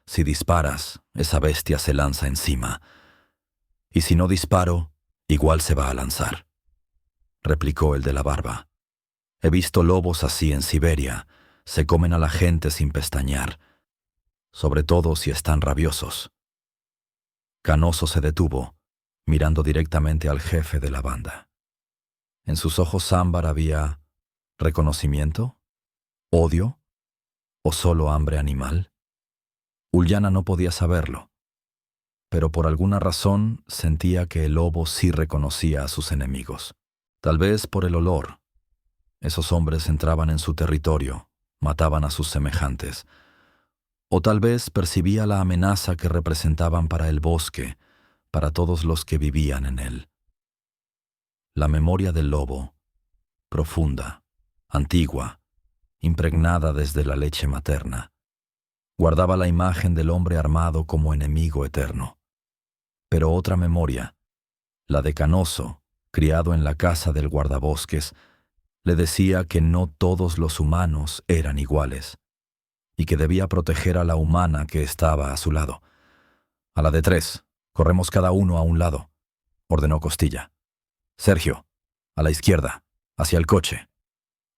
Si disparas, esa bestia se lanza encima. Y si no disparo, igual se va a lanzar, replicó el de la barba. He visto lobos así en Siberia, se comen a la gente sin pestañear, sobre todo si están rabiosos. Canoso se detuvo, mirando directamente al jefe de la banda. En sus ojos ámbar había reconocimiento, odio o solo hambre animal. Uliana no podía saberlo, pero por alguna razón sentía que el lobo sí reconocía a sus enemigos. Tal vez por el olor. Esos hombres entraban en su territorio, mataban a sus semejantes. O tal vez percibía la amenaza que representaban para el bosque, para todos los que vivían en él. La memoria del lobo, profunda, antigua, impregnada desde la leche materna, guardaba la imagen del hombre armado como enemigo eterno. Pero otra memoria, la de Canoso, criado en la casa del guardabosques, le decía que no todos los humanos eran iguales, y que debía proteger a la humana que estaba a su lado. A la de 3, corremos cada uno a un lado, ordenó Costilla. Sergio, a la izquierda, hacia el coche.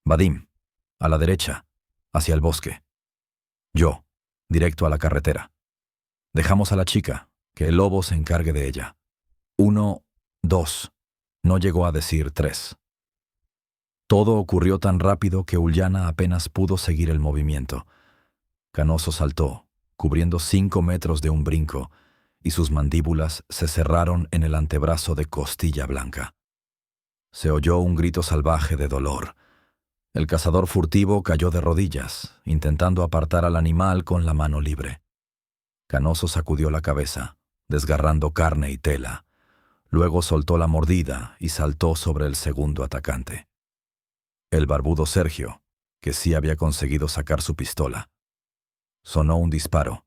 Vadim, a la derecha, hacia el bosque. Yo, directo a la carretera. Dejamos a la chica, que el lobo se encargue de ella. 1, 2, no llegó a decir 3. Todo ocurrió tan rápido que Uliana apenas pudo seguir el movimiento. Canoso saltó, cubriendo 5 metros de un brinco, y sus mandíbulas se cerraron en el antebrazo de Costilla Blanca. Se oyó un grito salvaje de dolor. El cazador furtivo cayó de rodillas, intentando apartar al animal con la mano libre. Canoso sacudió la cabeza, desgarrando carne y tela. Luego soltó la mordida y saltó sobre el segundo atacante. El barbudo Sergio, que sí había conseguido sacar su pistola. Sonó un disparo,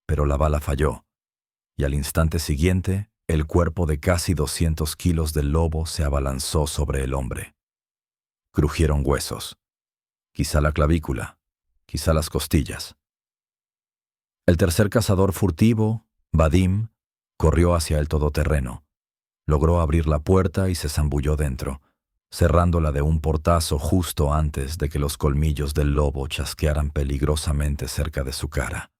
pero la bala falló, y al instante siguiente, el cuerpo de casi 200 kilos del lobo se abalanzó sobre el hombre. Crujieron huesos, quizá la clavícula, quizá las costillas. El tercer cazador furtivo, Vadim, corrió hacia el todoterreno. Logró abrir la puerta y se zambulló dentro, cerrándola de un portazo justo antes de que los colmillos del lobo chasquearan peligrosamente cerca de su cara.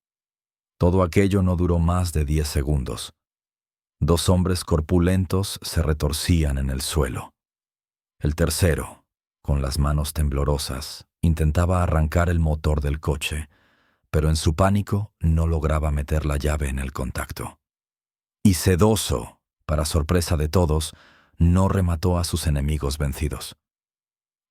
Todo aquello no duró más de 10 segundos. 2 hombres corpulentos se retorcían en el suelo. El tercero, con las manos temblorosas, intentaba arrancar el motor del coche, pero en su pánico no lograba meter la llave en el contacto. Y Sedoso, para sorpresa de todos, no remató a sus enemigos vencidos.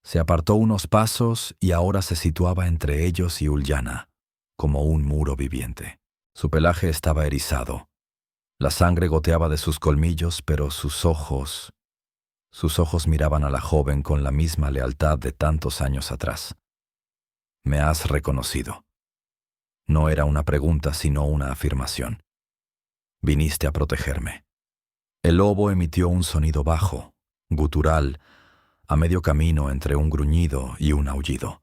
Se apartó unos pasos y ahora se situaba entre ellos y Uliana, como un muro viviente. Su pelaje estaba erizado. La sangre goteaba de sus colmillos, pero sus ojos miraban a la joven con la misma lealtad de tantos años atrás. «Me has reconocido». No era una pregunta, sino una afirmación. «Viniste a protegerme». El lobo emitió un sonido bajo, gutural, a medio camino entre un gruñido y un aullido.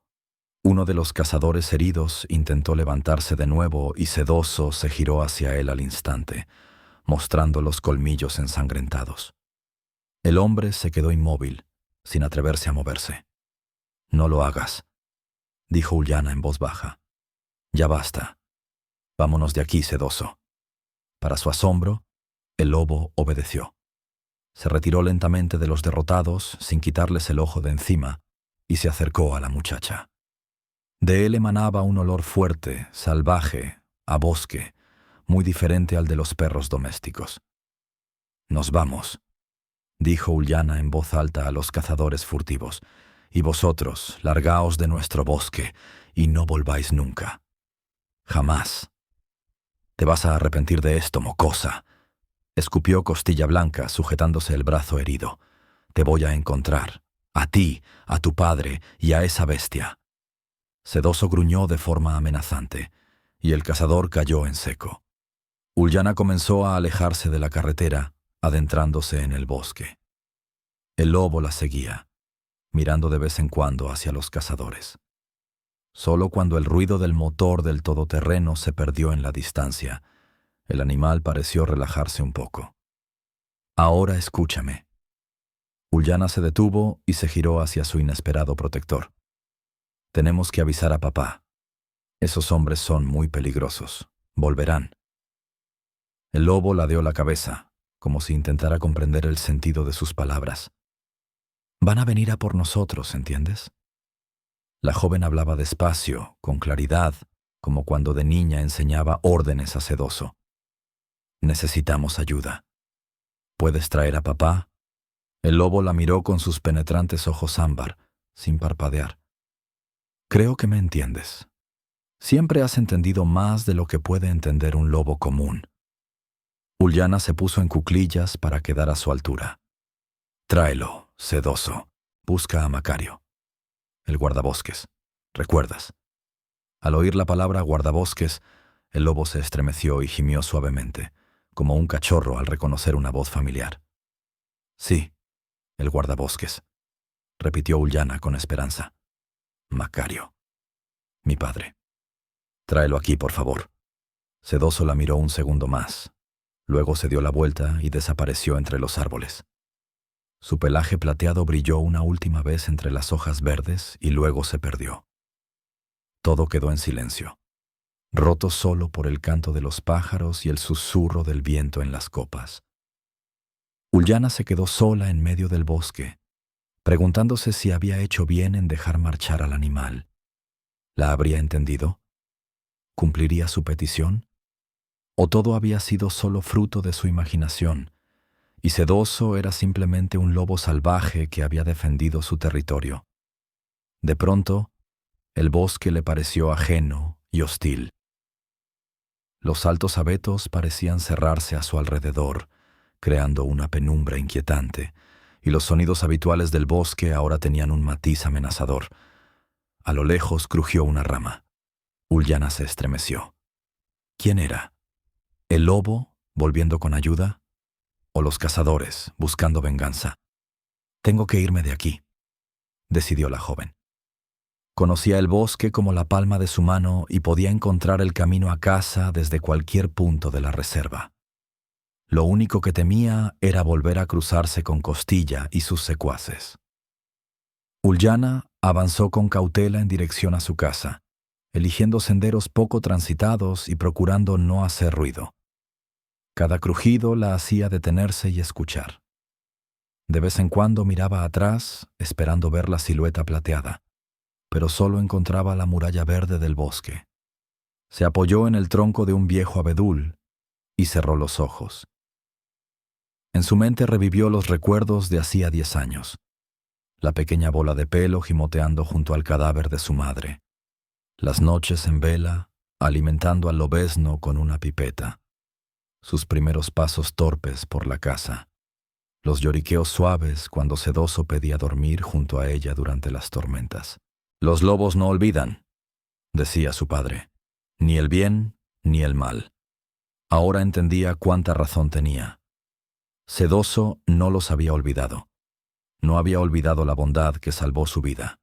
Uno de los cazadores heridos intentó levantarse de nuevo y Sedoso se giró hacia él al instante, mostrando los colmillos ensangrentados. El hombre se quedó inmóvil, sin atreverse a moverse. «No lo hagas», dijo Uliana en voz baja. «Ya basta. Vámonos de aquí, Sedoso». Para su asombro, el lobo obedeció. Se retiró lentamente de los derrotados, sin quitarles el ojo de encima, y se acercó a la muchacha. De él emanaba un olor fuerte, salvaje, a bosque, muy diferente al de los perros domésticos. «Nos vamos», dijo Uliana en voz alta a los cazadores furtivos, «y vosotros, largaos de nuestro bosque, y no volváis nunca. Jamás. Te vas a arrepentir de esto, mocosa», escupió Costilla Blanca, sujetándose el brazo herido. «Te voy a encontrar, a ti, a tu padre y a esa bestia». Sedoso gruñó de forma amenazante, y el cazador cayó en seco. Uliana comenzó a alejarse de la carretera, adentrándose en el bosque. El lobo la seguía, mirando de vez en cuando hacia los cazadores. Solo cuando el ruido del motor del todoterreno se perdió en la distancia, el animal pareció relajarse un poco. Ahora escúchame. Ullana se detuvo y se giró hacia su inesperado protector. Tenemos que avisar a papá. Esos hombres son muy peligrosos. Volverán. El lobo ladeó la cabeza, como si intentara comprender el sentido de sus palabras. Van a venir a por nosotros, ¿entiendes? La joven hablaba despacio, con claridad, como cuando de niña enseñaba órdenes a Sedoso. Necesitamos ayuda. ¿Puedes traer a papá? El lobo la miró con sus penetrantes ojos ámbar, sin parpadear. Creo que me entiendes. Siempre has entendido más de lo que puede entender un lobo común. Ullana se puso en cuclillas para quedar a su altura. Tráelo, Sedoso. Busca a Macario. El guardabosques. ¿Recuerdas? Al oír la palabra guardabosques, el lobo se estremeció y gimió suavemente, como un cachorro al reconocer una voz familiar. Sí, el guardabosques, repitió Ullana con esperanza. Macario. Mi padre. Tráelo aquí, por favor. Sedoso la miró un segundo más. Luego se dio la vuelta y desapareció entre los árboles. Su pelaje plateado brilló una última vez entre las hojas verdes y luego se perdió. Todo quedó en silencio, roto solo por el canto de los pájaros y el susurro del viento en las copas. Ullana se quedó sola en medio del bosque, preguntándose si había hecho bien en dejar marchar al animal. ¿La habría entendido? ¿Cumpliría su petición? ¿O todo había sido solo fruto de su imaginación, y Sedoso era simplemente un lobo salvaje que había defendido su territorio? De pronto, el bosque le pareció ajeno y hostil. Los altos abetos parecían cerrarse a su alrededor, creando una penumbra inquietante, y los sonidos habituales del bosque ahora tenían un matiz amenazador. A lo lejos crujió una rama. Ullana se estremeció. ¿Quién era? ¿El lobo, volviendo con ayuda? ¿O los cazadores, buscando venganza? Tengo que irme de aquí, decidió la joven. Conocía el bosque como la palma de su mano y podía encontrar el camino a casa desde cualquier punto de la reserva. Lo único que temía era volver a cruzarse con Costilla y sus secuaces. Ullana avanzó con cautela en dirección a su casa, eligiendo senderos poco transitados y procurando no hacer ruido. Cada crujido la hacía detenerse y escuchar. De vez en cuando miraba atrás, esperando ver la silueta plateada, pero solo encontraba la muralla verde del bosque. Se apoyó en el tronco de un viejo abedul y cerró los ojos. En su mente revivió los recuerdos de hacía 10 años. La pequeña bola de pelo gimoteando junto al cadáver de su madre. Las noches en vela, alimentando al lobezno con una pipeta. Sus primeros pasos torpes por la casa. Los lloriqueos suaves cuando Sedoso pedía dormir junto a ella durante las tormentas. Los lobos no olvidan, decía su padre, ni el bien ni el mal. Ahora entendía cuánta razón tenía. Sedoso no los había olvidado. No había olvidado la bondad que salvó su vida.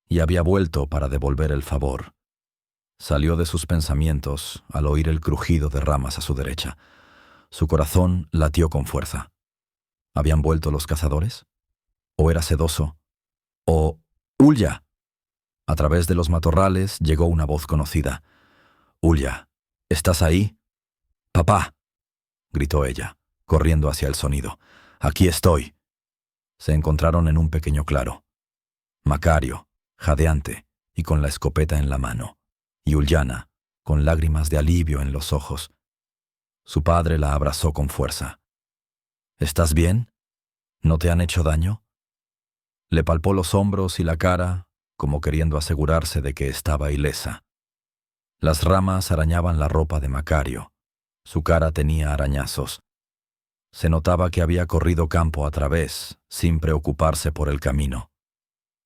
Y había vuelto para devolver el favor. Salió de sus pensamientos al oír el crujido de ramas a su derecha. Su corazón latió con fuerza. ¿Habían vuelto los cazadores? ¿O era Sedoso? ¿O Ulla? A través de los matorrales llegó una voz conocida. «Ulla, ¿estás ahí?» «Papá», gritó ella, corriendo hacia el sonido. «Aquí estoy». Se encontraron en un pequeño claro. Macario, jadeante y con la escopeta en la mano, y Ullana, con lágrimas de alivio en los ojos. Su padre la abrazó con fuerza. «¿Estás bien? ¿No te han hecho daño?» Le palpó los hombros y la cara, como queriendo asegurarse de que estaba ilesa. Las ramas arañaban la ropa de Macario. Su cara tenía arañazos. Se notaba que había corrido campo a través, sin preocuparse por el camino.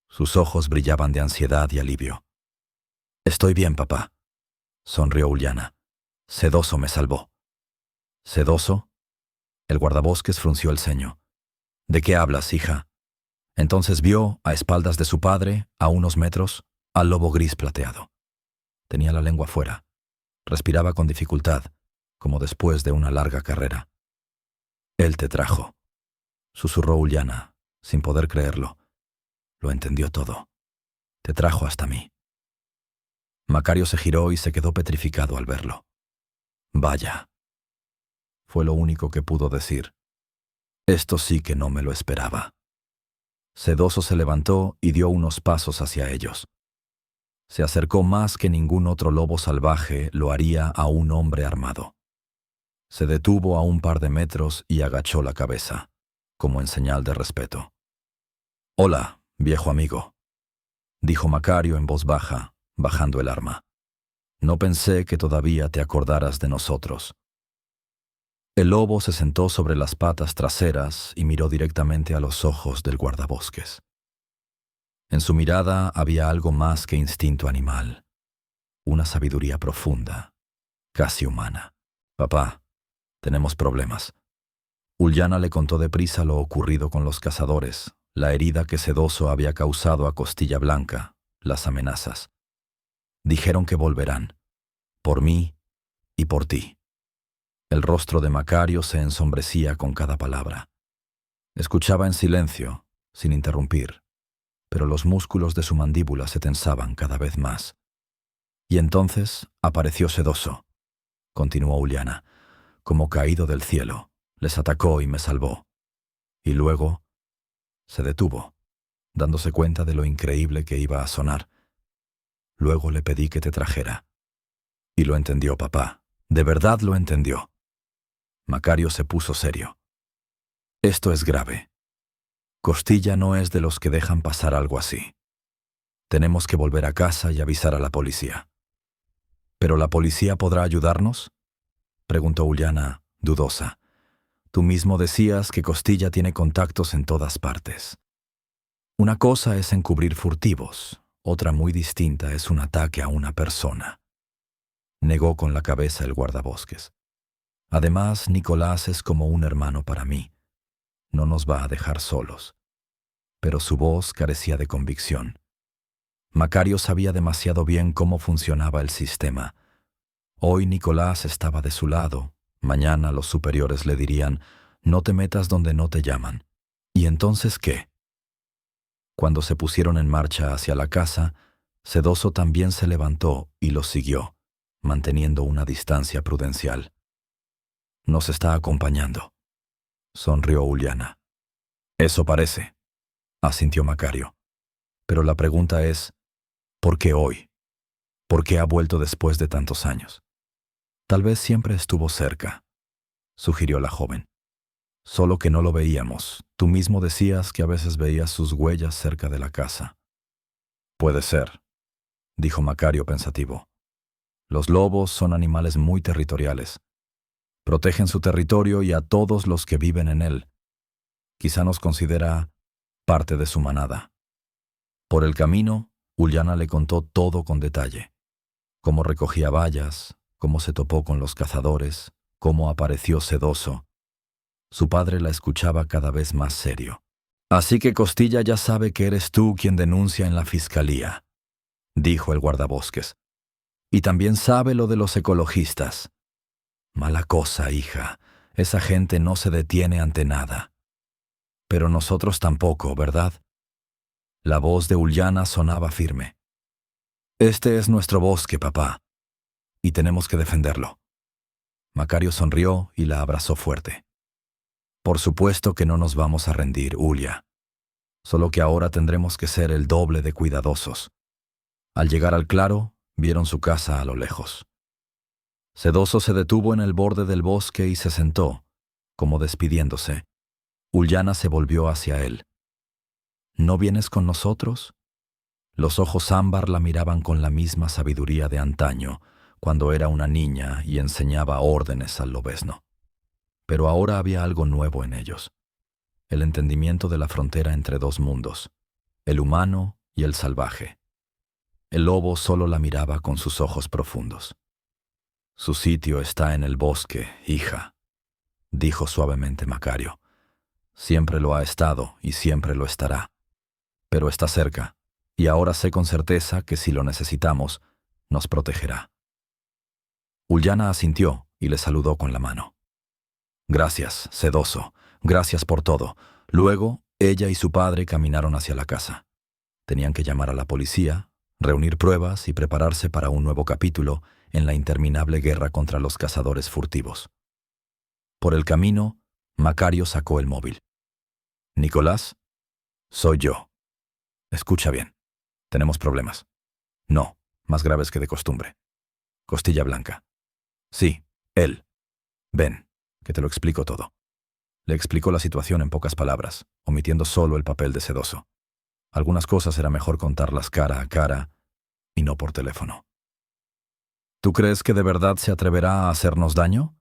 Sus ojos brillaban de ansiedad y alivio. «Estoy bien, papá», sonrió Ullana. «Sedoso me salvó». «¿Sedoso?» El guardabosques frunció el ceño. «¿De qué hablas, hija?» Entonces vio, a espaldas de su padre, a unos metros, al lobo gris plateado. Tenía la lengua fuera. Respiraba con dificultad, como después de una larga carrera. «Él te trajo», susurró Uliana, sin poder creerlo. Lo entendió todo. «Te trajo hasta mí». Macario se giró y se quedó petrificado al verlo. «Vaya», fue lo único que pudo decir. «Esto sí que no me lo esperaba». Sedoso se levantó y dio unos pasos hacia ellos. Se acercó más que ningún otro lobo salvaje lo haría a un hombre armado. Se detuvo a un par de metros y agachó la cabeza, como en señal de respeto. «Hola, viejo amigo», dijo Macario en voz baja, bajando el arma. «No pensé que todavía te acordaras de nosotros». El lobo se sentó sobre las patas traseras y miró directamente a los ojos del guardabosques. En su mirada había algo más que instinto animal, una sabiduría profunda, casi humana. «Papá, tenemos problemas». Uliana le contó deprisa lo ocurrido con los cazadores, la herida que Sedoso había causado a Costilla Blanca, las amenazas. «Dijeron que volverán, por mí y por ti». El rostro de Macario se ensombrecía con cada palabra. Escuchaba en silencio, sin interrumpir, pero los músculos de su mandíbula se tensaban cada vez más. «Y entonces apareció Sedoso», continuó Uliana, «como caído del cielo, les atacó y me salvó. Y luego se detuvo, dándose cuenta de lo increíble que iba a sonar. Luego le pedí que te trajera. Y lo entendió, papá, de verdad lo entendió». Macario se puso serio. «Esto es grave. Costilla no es de los que dejan pasar algo así. Tenemos que volver a casa y avisar a la policía». «¿Pero la policía podrá ayudarnos?», preguntó Uliana, dudosa. «Tú mismo decías que Costilla tiene contactos en todas partes. Una cosa es encubrir furtivos, otra muy distinta es un ataque a una persona». Negó con la cabeza el guardabosques. «Además, Nicolás es como un hermano para mí. No nos va a dejar solos». Pero su voz carecía de convicción. Macario sabía demasiado bien cómo funcionaba el sistema. Hoy Nicolás estaba de su lado, mañana los superiores le dirían, «No te metas donde no te llaman». ¿Y entonces qué? Cuando se pusieron en marcha hacia la casa, Sedoso también se levantó y los siguió, manteniendo una distancia prudencial. «Nos está acompañando», sonrió Uliana. «Eso parece», asintió Macario. «Pero la pregunta es, ¿por qué hoy? ¿Por qué ha vuelto después de tantos años?» «Tal vez siempre estuvo cerca», sugirió la joven. «Solo que no lo veíamos. Tú mismo decías que a veces veías sus huellas cerca de la casa». «Puede ser», dijo Macario pensativo. «Los lobos son animales muy territoriales. Protegen su territorio y a todos los que viven en él. Quizá nos considera parte de su manada». Por el camino, Uliana le contó todo con detalle. Cómo recogía bayas, cómo se topó con los cazadores, cómo apareció Sedoso. Su padre la escuchaba cada vez más serio. «Así que Costilla ya sabe que eres tú quien denuncia en la fiscalía», dijo el guardabosques. «Y también sabe lo de los ecologistas». «Mala cosa, hija. Esa gente no se detiene ante nada». «Pero nosotros tampoco, ¿verdad?». La voz de Uliana sonaba firme. «Este es nuestro bosque, papá, y tenemos que defenderlo». Macario sonrió y la abrazó fuerte. «Por supuesto que no nos vamos a rendir, Ulia. Solo que ahora tendremos que ser el doble de cuidadosos». Al llegar al claro, vieron su casa a lo lejos. Sedoso se detuvo en el borde del bosque y se sentó, como despidiéndose. Uliana se volvió hacia él. «¿No vienes con nosotros?». Los ojos ámbar la miraban con la misma sabiduría de antaño, cuando era una niña y enseñaba órdenes al lobezno. Pero ahora había algo nuevo en ellos. El entendimiento de la frontera entre dos mundos, el humano y el salvaje. El lobo solo la miraba con sus ojos profundos. «Su sitio está en el bosque, hija», dijo suavemente Macario. «Siempre lo ha estado y siempre lo estará. Pero está cerca, y ahora sé con certeza que si lo necesitamos, nos protegerá. Ullana asintió y le saludó con la mano. Gracias, sedoso, gracias por todo. Luego, ella y su padre caminaron hacia la casa. Tenían que llamar a la policía, reunir pruebas y prepararse para un nuevo capítulo en la interminable guerra contra los cazadores furtivos. Por el camino, Macario sacó el móvil. «Nicolás, soy yo. Escucha bien. Tenemos problemas. No, más graves que de costumbre. Costilla Blanca. Sí, él. Ven, que te lo explico todo». Le explicó la situación en pocas palabras, omitiendo solo el papel de sedoso. Algunas cosas era mejor contarlas cara a cara y no por teléfono. «¿Tú crees que de verdad se atreverá a hacernos daño?»,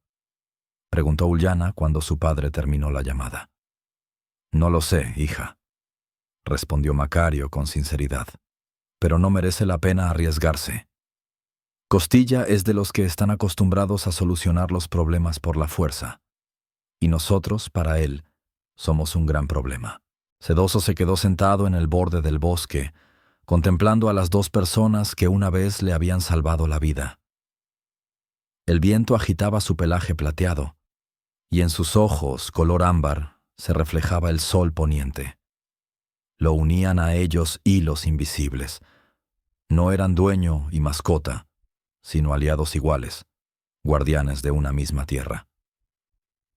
preguntó Ullana cuando su padre terminó la llamada. «No lo sé, hija», respondió Macario con sinceridad, «pero no merece la pena arriesgarse. Costilla es de los que están acostumbrados a solucionar los problemas por la fuerza, y nosotros, para él, somos un gran problema». Sedoso se quedó sentado en el borde del bosque, contemplando a las dos personas que una vez le habían salvado la vida. El viento agitaba su pelaje plateado, y en sus ojos, color ámbar, se reflejaba el sol poniente. Lo unían a ellos hilos invisibles. No eran dueño y mascota, sino aliados iguales, guardianes de una misma tierra.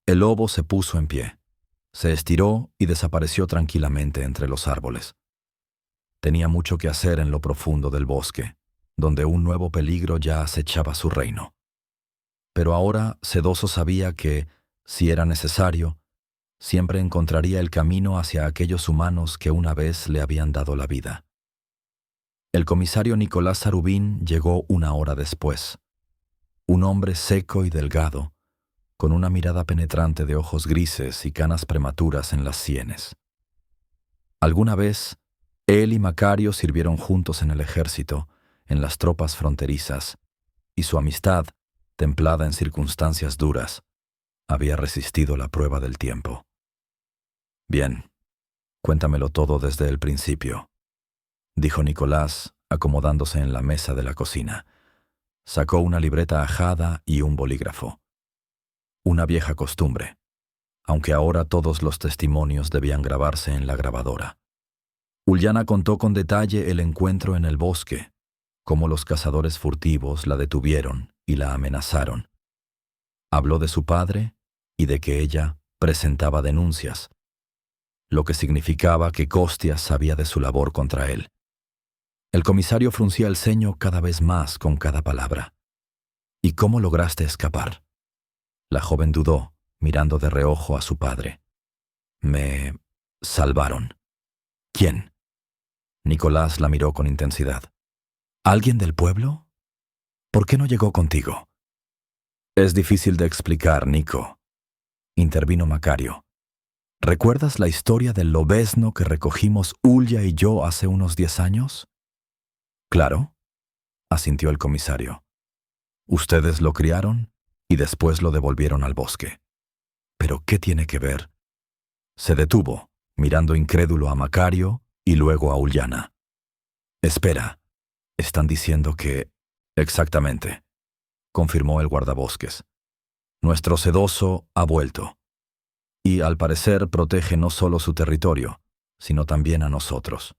El lobo se puso en pie. Se estiró y desapareció tranquilamente entre los árboles. Tenía mucho que hacer en lo profundo del bosque, donde un nuevo peligro ya acechaba su reino. Pero ahora Sedoso sabía que, si era necesario, siempre encontraría el camino hacia aquellos humanos que una vez le habían dado la vida. El comisario Nicolás Sarubín llegó una hora después. Un hombre seco y delgado, con una mirada penetrante de ojos grises y canas prematuras en las sienes. Alguna vez, él y Macario sirvieron juntos en el ejército, en las tropas fronterizas, y su amistad, templada en circunstancias duras, había resistido la prueba del tiempo. «Bien, cuéntamelo todo desde el principio», dijo Nicolás, acomodándose en la mesa de la cocina. Sacó una libreta ajada y un bolígrafo. Una vieja costumbre, aunque ahora todos los testimonios debían grabarse en la grabadora. Ullana contó con detalle el encuentro en el bosque, cómo los cazadores furtivos la detuvieron y la amenazaron. Habló de su padre y de que ella presentaba denuncias, lo que significaba que Costias sabía de su labor contra él. El comisario fruncía el ceño cada vez más con cada palabra. «¿Y cómo lograste escapar?». La joven dudó, mirando de reojo a su padre. «Me salvaron». «¿Quién?». Nicolás la miró con intensidad. «¿Alguien del pueblo? ¿Por qué no llegó contigo?». «Es difícil de explicar, Nico», intervino Macario. «¿Recuerdas la historia del lobezno que recogimos Ulya y yo hace unos 10 años?» «Claro», asintió el comisario. «Ustedes lo criaron y después lo devolvieron al bosque. ¿Pero qué tiene que ver?». Se detuvo, mirando incrédulo a Macario y luego a Ullana. «Espera, están diciendo que...». «Exactamente», confirmó el guardabosques. «Nuestro sedoso ha vuelto. Y al parecer protege no solo su territorio, sino también a nosotros».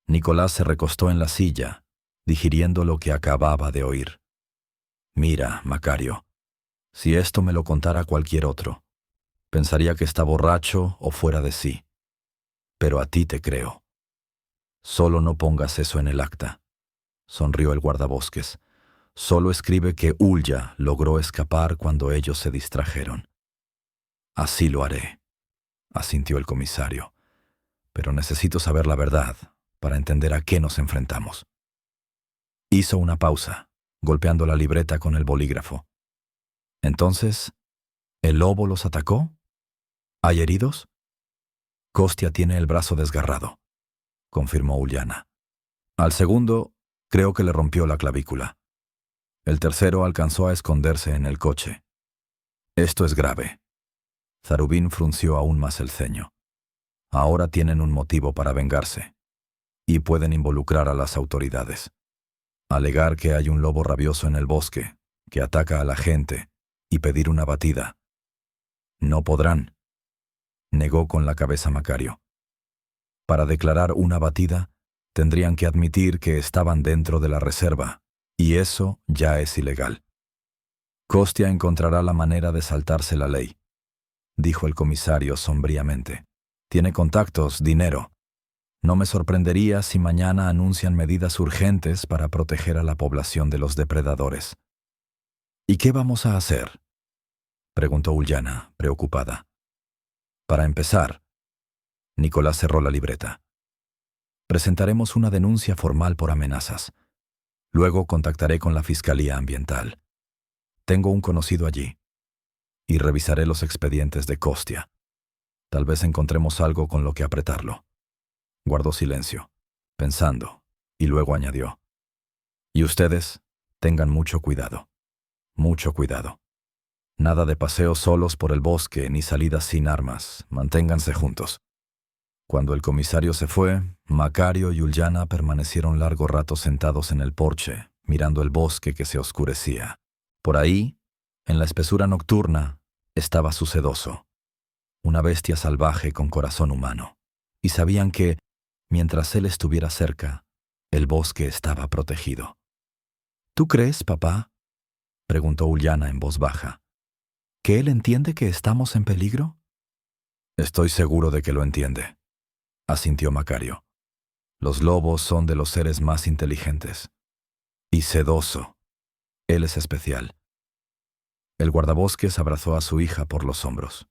Nicolás se recostó en la silla, digiriendo lo que acababa de oír. «Mira, Macario, si esto me lo contara cualquier otro, pensaría que está borracho o fuera de sí. Pero a ti te creo. Solo no pongas eso en el acta», sonrió el guardabosques. «Solo escribe que Ulya logró escapar cuando ellos se distrajeron». «Así lo haré», asintió el comisario. «Pero necesito saber la verdad para entender a qué nos enfrentamos». Hizo una pausa, golpeando la libreta con el bolígrafo. «Entonces, ¿el lobo los atacó? ¿Hay heridos?». «Costia tiene el brazo desgarrado», confirmó Ullana. «Al segundo, creo que le rompió la clavícula. El tercero alcanzó a esconderse en el coche. Esto es grave». Sarubín frunció aún más el ceño. «Ahora tienen un motivo para vengarse. y pueden involucrar a las autoridades. Alegar que hay un lobo rabioso en el bosque, que ataca a la gente, y pedir una batida. No podrán, negó con la cabeza Macario. Para declarar una batida, tendrían que admitir que estaban dentro de la reserva, y eso ya es ilegal. Costia encontrará la manera de saltarse la ley, dijo el comisario sombríamente. Tiene contactos, dinero. No me sorprendería si mañana anuncian medidas urgentes para proteger a la población de los depredadores. ¿Y qué vamos a hacer?, preguntó Ulyana, preocupada. Para empezar, Nicolás cerró la libreta. Presentaremos una denuncia formal por amenazas. Luego contactaré con la Fiscalía Ambiental. Tengo un conocido allí. Y revisaré los expedientes de Costia. Tal vez encontremos algo con lo que apretarlo. Guardó silencio, pensando, y luego añadió: y ustedes, tengan mucho cuidado. Mucho cuidado. Nada de paseos solos por el bosque ni salidas sin armas. Manténganse juntos. Cuando el comisario se fue, Macario y Ulyana permanecieron largo rato sentados en el porche, mirando el bosque que se oscurecía. Por ahí, en la espesura nocturna, estaba su sedoso, una bestia salvaje con corazón humano, y sabían que, mientras él estuviera cerca, el bosque estaba protegido. ¿Tú crees, papá?, preguntó Ulyana en voz baja, ¿que él entiende que estamos en peligro? Estoy seguro de que lo entiende, asintió Macario. Los lobos son de los seres más inteligentes. Y sedoso. Él es especial. El guardabosques abrazó a su hija por los hombros.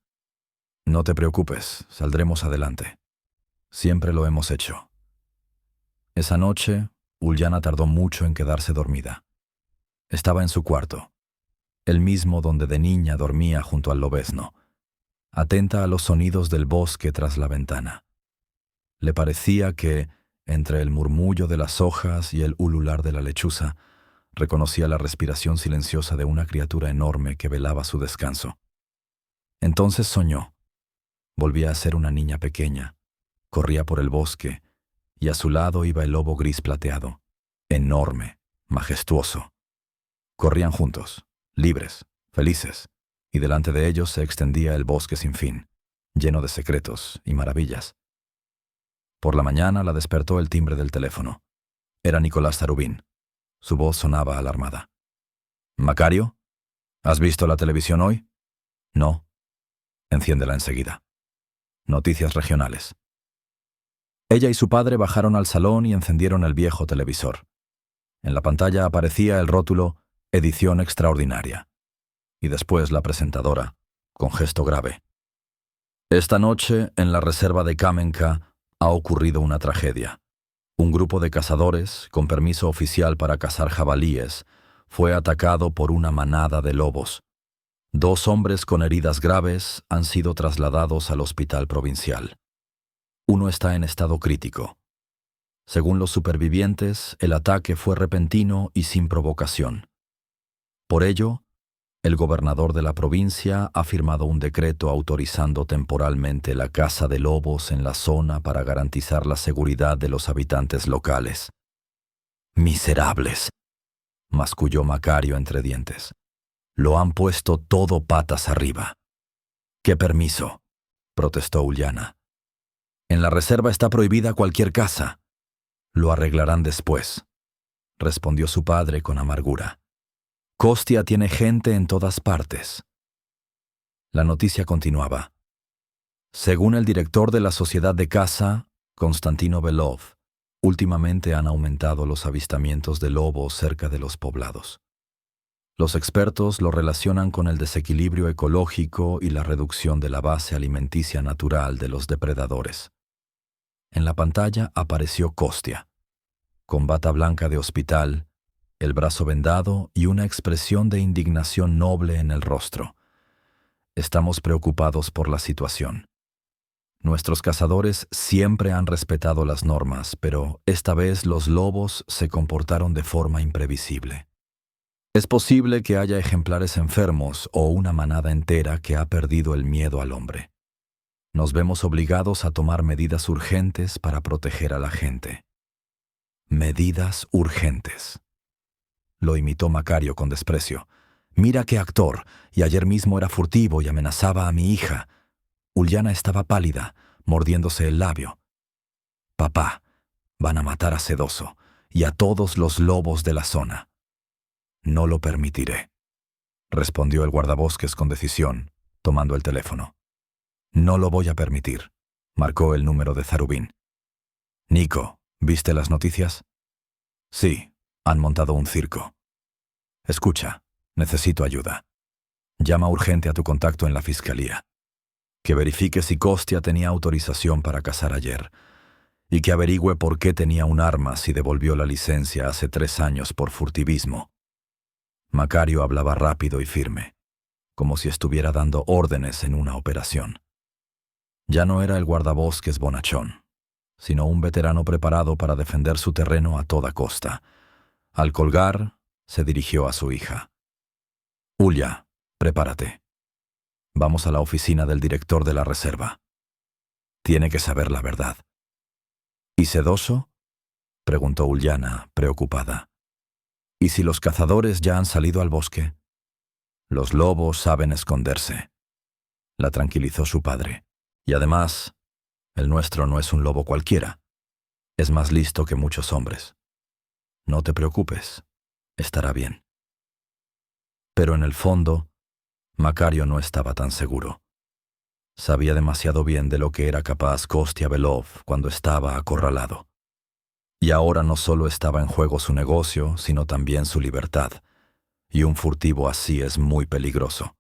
No te preocupes, saldremos adelante. Siempre lo hemos hecho. Esa noche, Ulyana tardó mucho en quedarse dormida. Estaba en su cuarto, el mismo donde de niña dormía junto al lobezno, atenta a los sonidos del bosque tras la ventana. Le parecía que, entre el murmullo de las hojas y el ulular de la lechuza, reconocía la respiración silenciosa de una criatura enorme que velaba su descanso. Entonces soñó. Volvía a ser una niña pequeña. Corría por el bosque, y a su lado iba el lobo gris plateado, enorme, majestuoso. Corrían juntos, libres, felices, y delante de ellos se extendía el bosque sin fin, lleno de secretos y maravillas. Por la mañana la despertó el timbre del teléfono. Era Nicolás Zarubín. Su voz sonaba alarmada. «¿Macario? ¿Has visto la televisión hoy?» «No». «Enciéndela enseguida». Noticias regionales. Ella y su padre bajaron al salón y encendieron el viejo televisor. En la pantalla aparecía el rótulo «Edición extraordinaria». Y después la presentadora, con gesto grave. «Esta noche, en la reserva de Kamenka, ha ocurrido una tragedia. Un grupo de cazadores, con permiso oficial para cazar jabalíes, fue atacado por una manada de lobos. 2 hombres con heridas graves han sido trasladados al hospital provincial. Uno está en estado crítico. Según los supervivientes, el ataque fue repentino y sin provocación. Por ello, el gobernador de la provincia ha firmado un decreto autorizando temporalmente la caza de lobos en la zona para garantizar la seguridad de los habitantes locales. «Miserables», masculló Macario entre dientes. «Lo han puesto todo patas arriba». «¿Qué permiso?», protestó Ulyana. «En la reserva está prohibida cualquier caza». «Lo arreglarán después», respondió su padre con amargura. «Costia tiene gente en todas partes». La noticia continuaba. Según el director de la Sociedad de Caza, Konstantino Belov, últimamente han aumentado los avistamientos de lobos cerca de los poblados. Los expertos lo relacionan con el desequilibrio ecológico y la reducción de la base alimenticia natural de los depredadores. En la pantalla apareció Costia, con bata blanca de hospital, el brazo vendado y una expresión de indignación noble en el rostro. «Estamos preocupados por la situación. Nuestros cazadores siempre han respetado las normas, pero esta vez los lobos se comportaron de forma imprevisible. Es posible que haya ejemplares enfermos o una manada entera que ha perdido el miedo al hombre. Nos vemos obligados a tomar medidas urgentes para proteger a la gente». Medidas urgentes. Lo imitó Macario con desprecio. Mira qué actor, y ayer mismo era furtivo y amenazaba a mi hija. Uliana estaba pálida, mordiéndose el labio. Papá, van a matar a Sedoso y a todos los lobos de la zona. No lo permitiré, respondió el guardabosques con decisión, tomando el teléfono. No lo voy a permitir, marcó el número de Zarubín. Nico, ¿viste las noticias? Sí, han montado un circo. Escucha, necesito ayuda. Llama urgente a tu contacto en la fiscalía. Que verifique si Costia tenía autorización para cazar ayer y que averigüe por qué tenía un arma si devolvió la licencia hace 3 años por furtivismo. Macario hablaba rápido y firme, como si estuviera dando órdenes en una operación. Ya no era el guardabosques bonachón, sino un veterano preparado para defender su terreno a toda costa. Al colgar, se dirigió a su hija. Ulia, prepárate. Vamos a la oficina del director de la reserva. Tiene que saber la verdad. ¿Y Sedoso? Preguntó Uliana, preocupada. ¿Y si los cazadores ya han salido al bosque? Los lobos saben esconderse. La tranquilizó su padre. Y además, el nuestro no es un lobo cualquiera. Es más listo que muchos hombres. No te preocupes, estará bien. Pero en el fondo, Macario no estaba tan seguro. Sabía demasiado bien de lo que era capaz Kostia Belov cuando estaba acorralado. Y ahora no solo estaba en juego su negocio, sino también su libertad. Y un furtivo así es muy peligroso.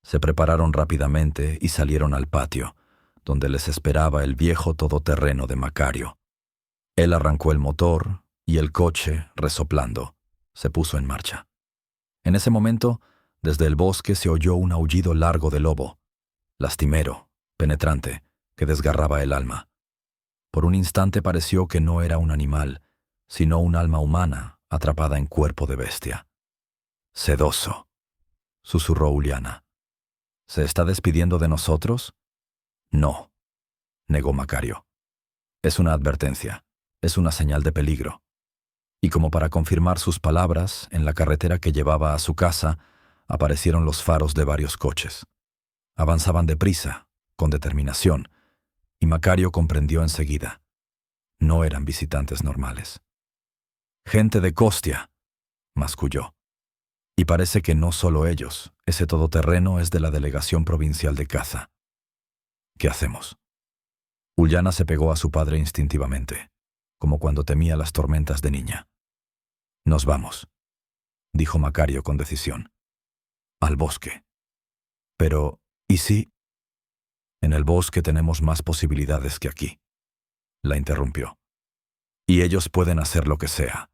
Se prepararon rápidamente y salieron al patio, donde les esperaba el viejo todoterreno de Macario. Él arrancó el motor y el coche, resoplando, se puso en marcha. En ese momento, desde el bosque se oyó un aullido largo de lobo, lastimero, penetrante, que desgarraba el alma. Por un instante pareció que no era un animal, sino un alma humana atrapada en cuerpo de bestia. Sedoso, susurró Uliana. ¿Se está despidiendo de nosotros? No, negó Macario. Es una advertencia, es una señal de peligro. Y como para confirmar sus palabras, en la carretera que llevaba a su casa, aparecieron los faros de varios coches. Avanzaban deprisa, con determinación, y Macario comprendió enseguida. No eran visitantes normales. Gente de Kostia, masculló. Y parece que no solo ellos, ese todoterreno es de la Delegación Provincial de Caza. ¿Qué hacemos? Uliana se pegó a su padre instintivamente, como cuando temía las tormentas de niña. Nos vamos, dijo Macario con decisión. Al bosque. Pero, ¿y si? En el bosque tenemos más posibilidades que aquí, la interrumpió. Y ellos pueden hacer lo que sea.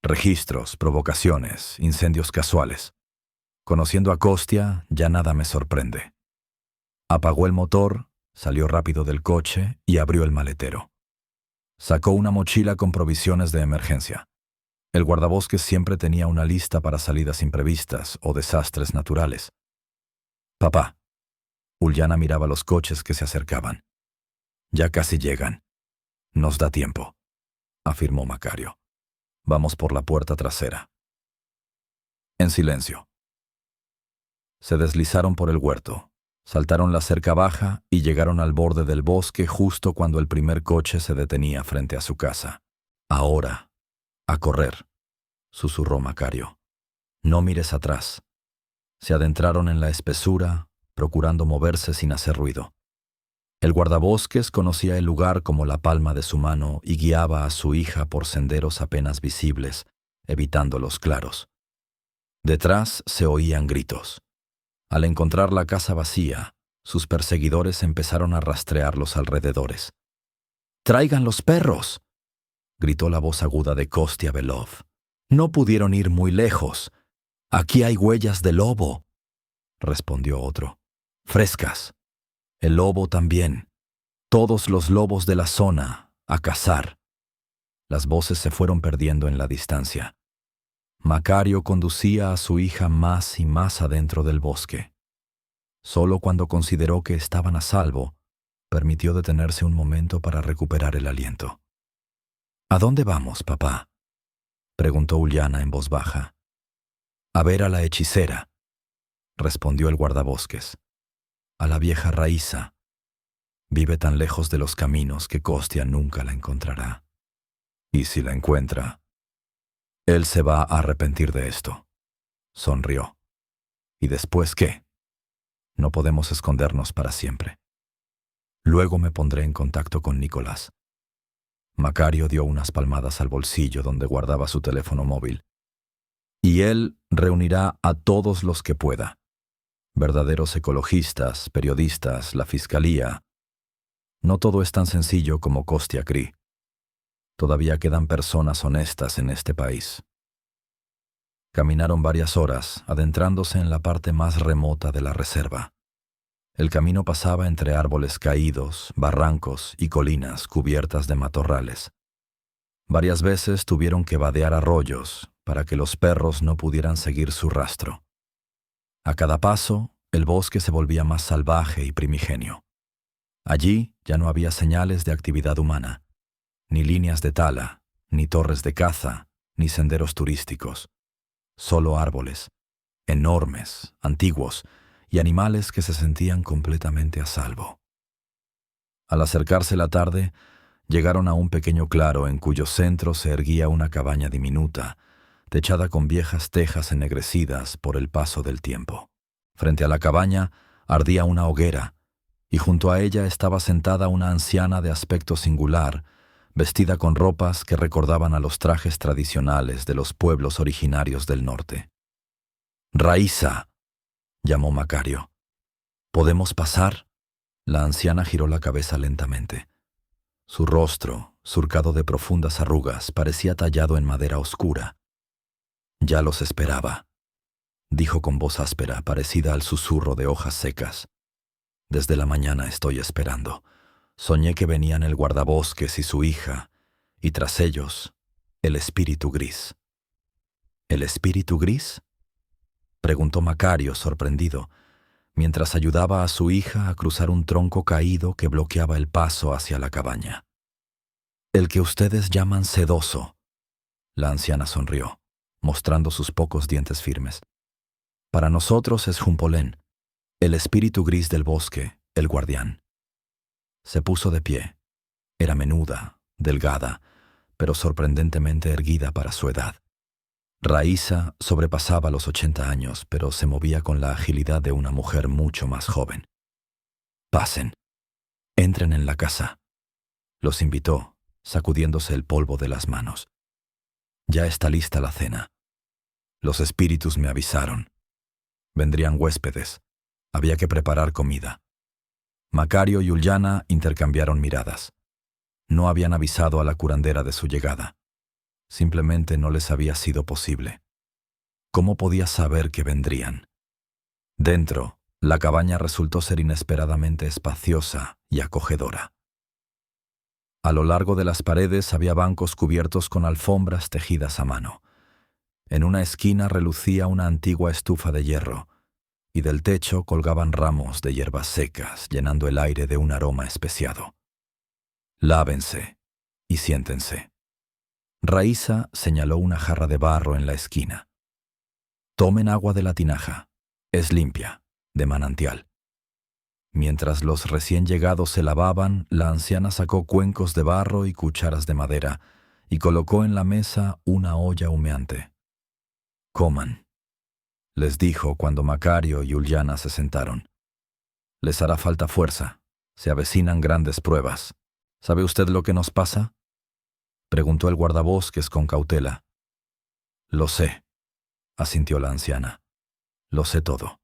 Registros, provocaciones, incendios casuales. Conociendo a Kostia, ya nada me sorprende. Apagó el motor, salió rápido del coche y abrió el maletero. Sacó una mochila con provisiones de emergencia. El guardabosques siempre tenía una lista para salidas imprevistas o desastres naturales. Papá. Uliana miraba los coches que se acercaban. Ya casi llegan. Nos da tiempo, afirmó Macario. Vamos por la puerta trasera. En silencio. Se deslizaron por el huerto, saltaron la cerca baja y llegaron al borde del bosque justo cuando el primer coche se detenía frente a su casa. Ahora, a correr, susurró Macario. No mires atrás. Se adentraron en la espesura, procurando moverse sin hacer ruido. El guardabosques conocía el lugar como la palma de su mano y guiaba a su hija por senderos apenas visibles, evitando los claros. Detrás se oían gritos. Al encontrar la casa vacía, sus perseguidores empezaron a rastrear los alrededores. ¡Traigan los perros!, gritó la voz aguda de Kostia Belov. No pudieron ir muy lejos. Aquí hay huellas de lobo, respondió otro. Frescas. El lobo también. Todos los lobos de la zona, a cazar. Las voces se fueron perdiendo en la distancia. Macario conducía a su hija más y más adentro del bosque. Solo cuando consideró que estaban a salvo, permitió detenerse un momento para recuperar el aliento. ¿A dónde vamos, papá?, preguntó Uliana en voz baja. A ver a la hechicera, respondió el guardabosques. A la vieja Raíssa. Vive tan lejos de los caminos que Costia nunca la encontrará. Y si la encuentra, él se va a arrepentir de esto. Sonrió. ¿Y después qué? No podemos escondernos para siempre. Luego me pondré en contacto con Nicolás. Macario dio unas palmadas al bolsillo donde guardaba su teléfono móvil. Y él reunirá a todos los que pueda. Verdaderos ecologistas, periodistas, la fiscalía. No todo es tan sencillo como Costia Cree. Todavía quedan personas honestas en este país. Caminaron varias horas, adentrándose en la parte más remota de la reserva. El camino pasaba entre árboles caídos, barrancos y colinas cubiertas de matorrales. Varias veces tuvieron que vadear arroyos para que los perros no pudieran seguir su rastro. A cada paso, el bosque se volvía más salvaje y primigenio. Allí ya no había señales de actividad humana, ni líneas de tala, ni torres de caza, ni senderos turísticos. Solo árboles, enormes, antiguos, y animales que se sentían completamente a salvo. Al acercarse la tarde, llegaron a un pequeño claro en cuyo centro se erguía una cabaña diminuta, techada con viejas tejas ennegrecidas por el paso del tiempo. Frente a la cabaña ardía una hoguera, y junto a ella estaba sentada una anciana de aspecto singular, vestida con ropas que recordaban a los trajes tradicionales de los pueblos originarios del norte. «Raíssa», llamó Macario. «¿Podemos pasar?» La anciana giró la cabeza lentamente. Su rostro, surcado de profundas arrugas, parecía tallado en madera oscura. «Ya los esperaba», dijo con voz áspera, parecida al susurro de hojas secas. «Desde la mañana estoy esperando. Soñé que venían el guardabosques y su hija, y tras ellos, el espíritu gris». «¿El espíritu gris?», preguntó Macario, sorprendido, mientras ayudaba a su hija a cruzar un tronco caído que bloqueaba el paso hacia la cabaña. «El que ustedes llaman sedoso», la anciana sonrió, mostrando sus pocos dientes firmes. «Para nosotros es Jumpolén, el espíritu gris del bosque, el guardián». Se puso de pie. Era menuda, delgada, pero sorprendentemente erguida para su edad. Raíssa sobrepasaba los 80 años, pero se movía con la agilidad de una mujer mucho más joven. «Pasen. Entren en la casa», los invitó, sacudiéndose el polvo de las manos. «Ya está lista la cena. Los espíritus me avisaron. Vendrían huéspedes. Había que preparar comida». Macario y Uliana intercambiaron miradas. No habían avisado a la curandera de su llegada. Simplemente no les había sido posible. ¿Cómo podía saber que vendrían? Dentro, la cabaña resultó ser inesperadamente espaciosa y acogedora. A lo largo de las paredes había bancos cubiertos con alfombras tejidas a mano. En una esquina relucía una antigua estufa de hierro, y del techo colgaban ramos de hierbas secas, llenando el aire de un aroma especiado. «Lávense y siéntense». Raíssa señaló una jarra de barro en la esquina. «Tomen agua de la tinaja. Es limpia, de manantial». Mientras los recién llegados se lavaban, la anciana sacó cuencos de barro y cucharas de madera y colocó en la mesa una olla humeante. «Coman», les dijo cuando Macario y Uliana se sentaron. «Les hará falta fuerza. Se avecinan grandes pruebas. ¿Sabe usted lo que nos pasa?», preguntó el guardabosques con cautela. «Lo sé», asintió la anciana. «Lo sé todo.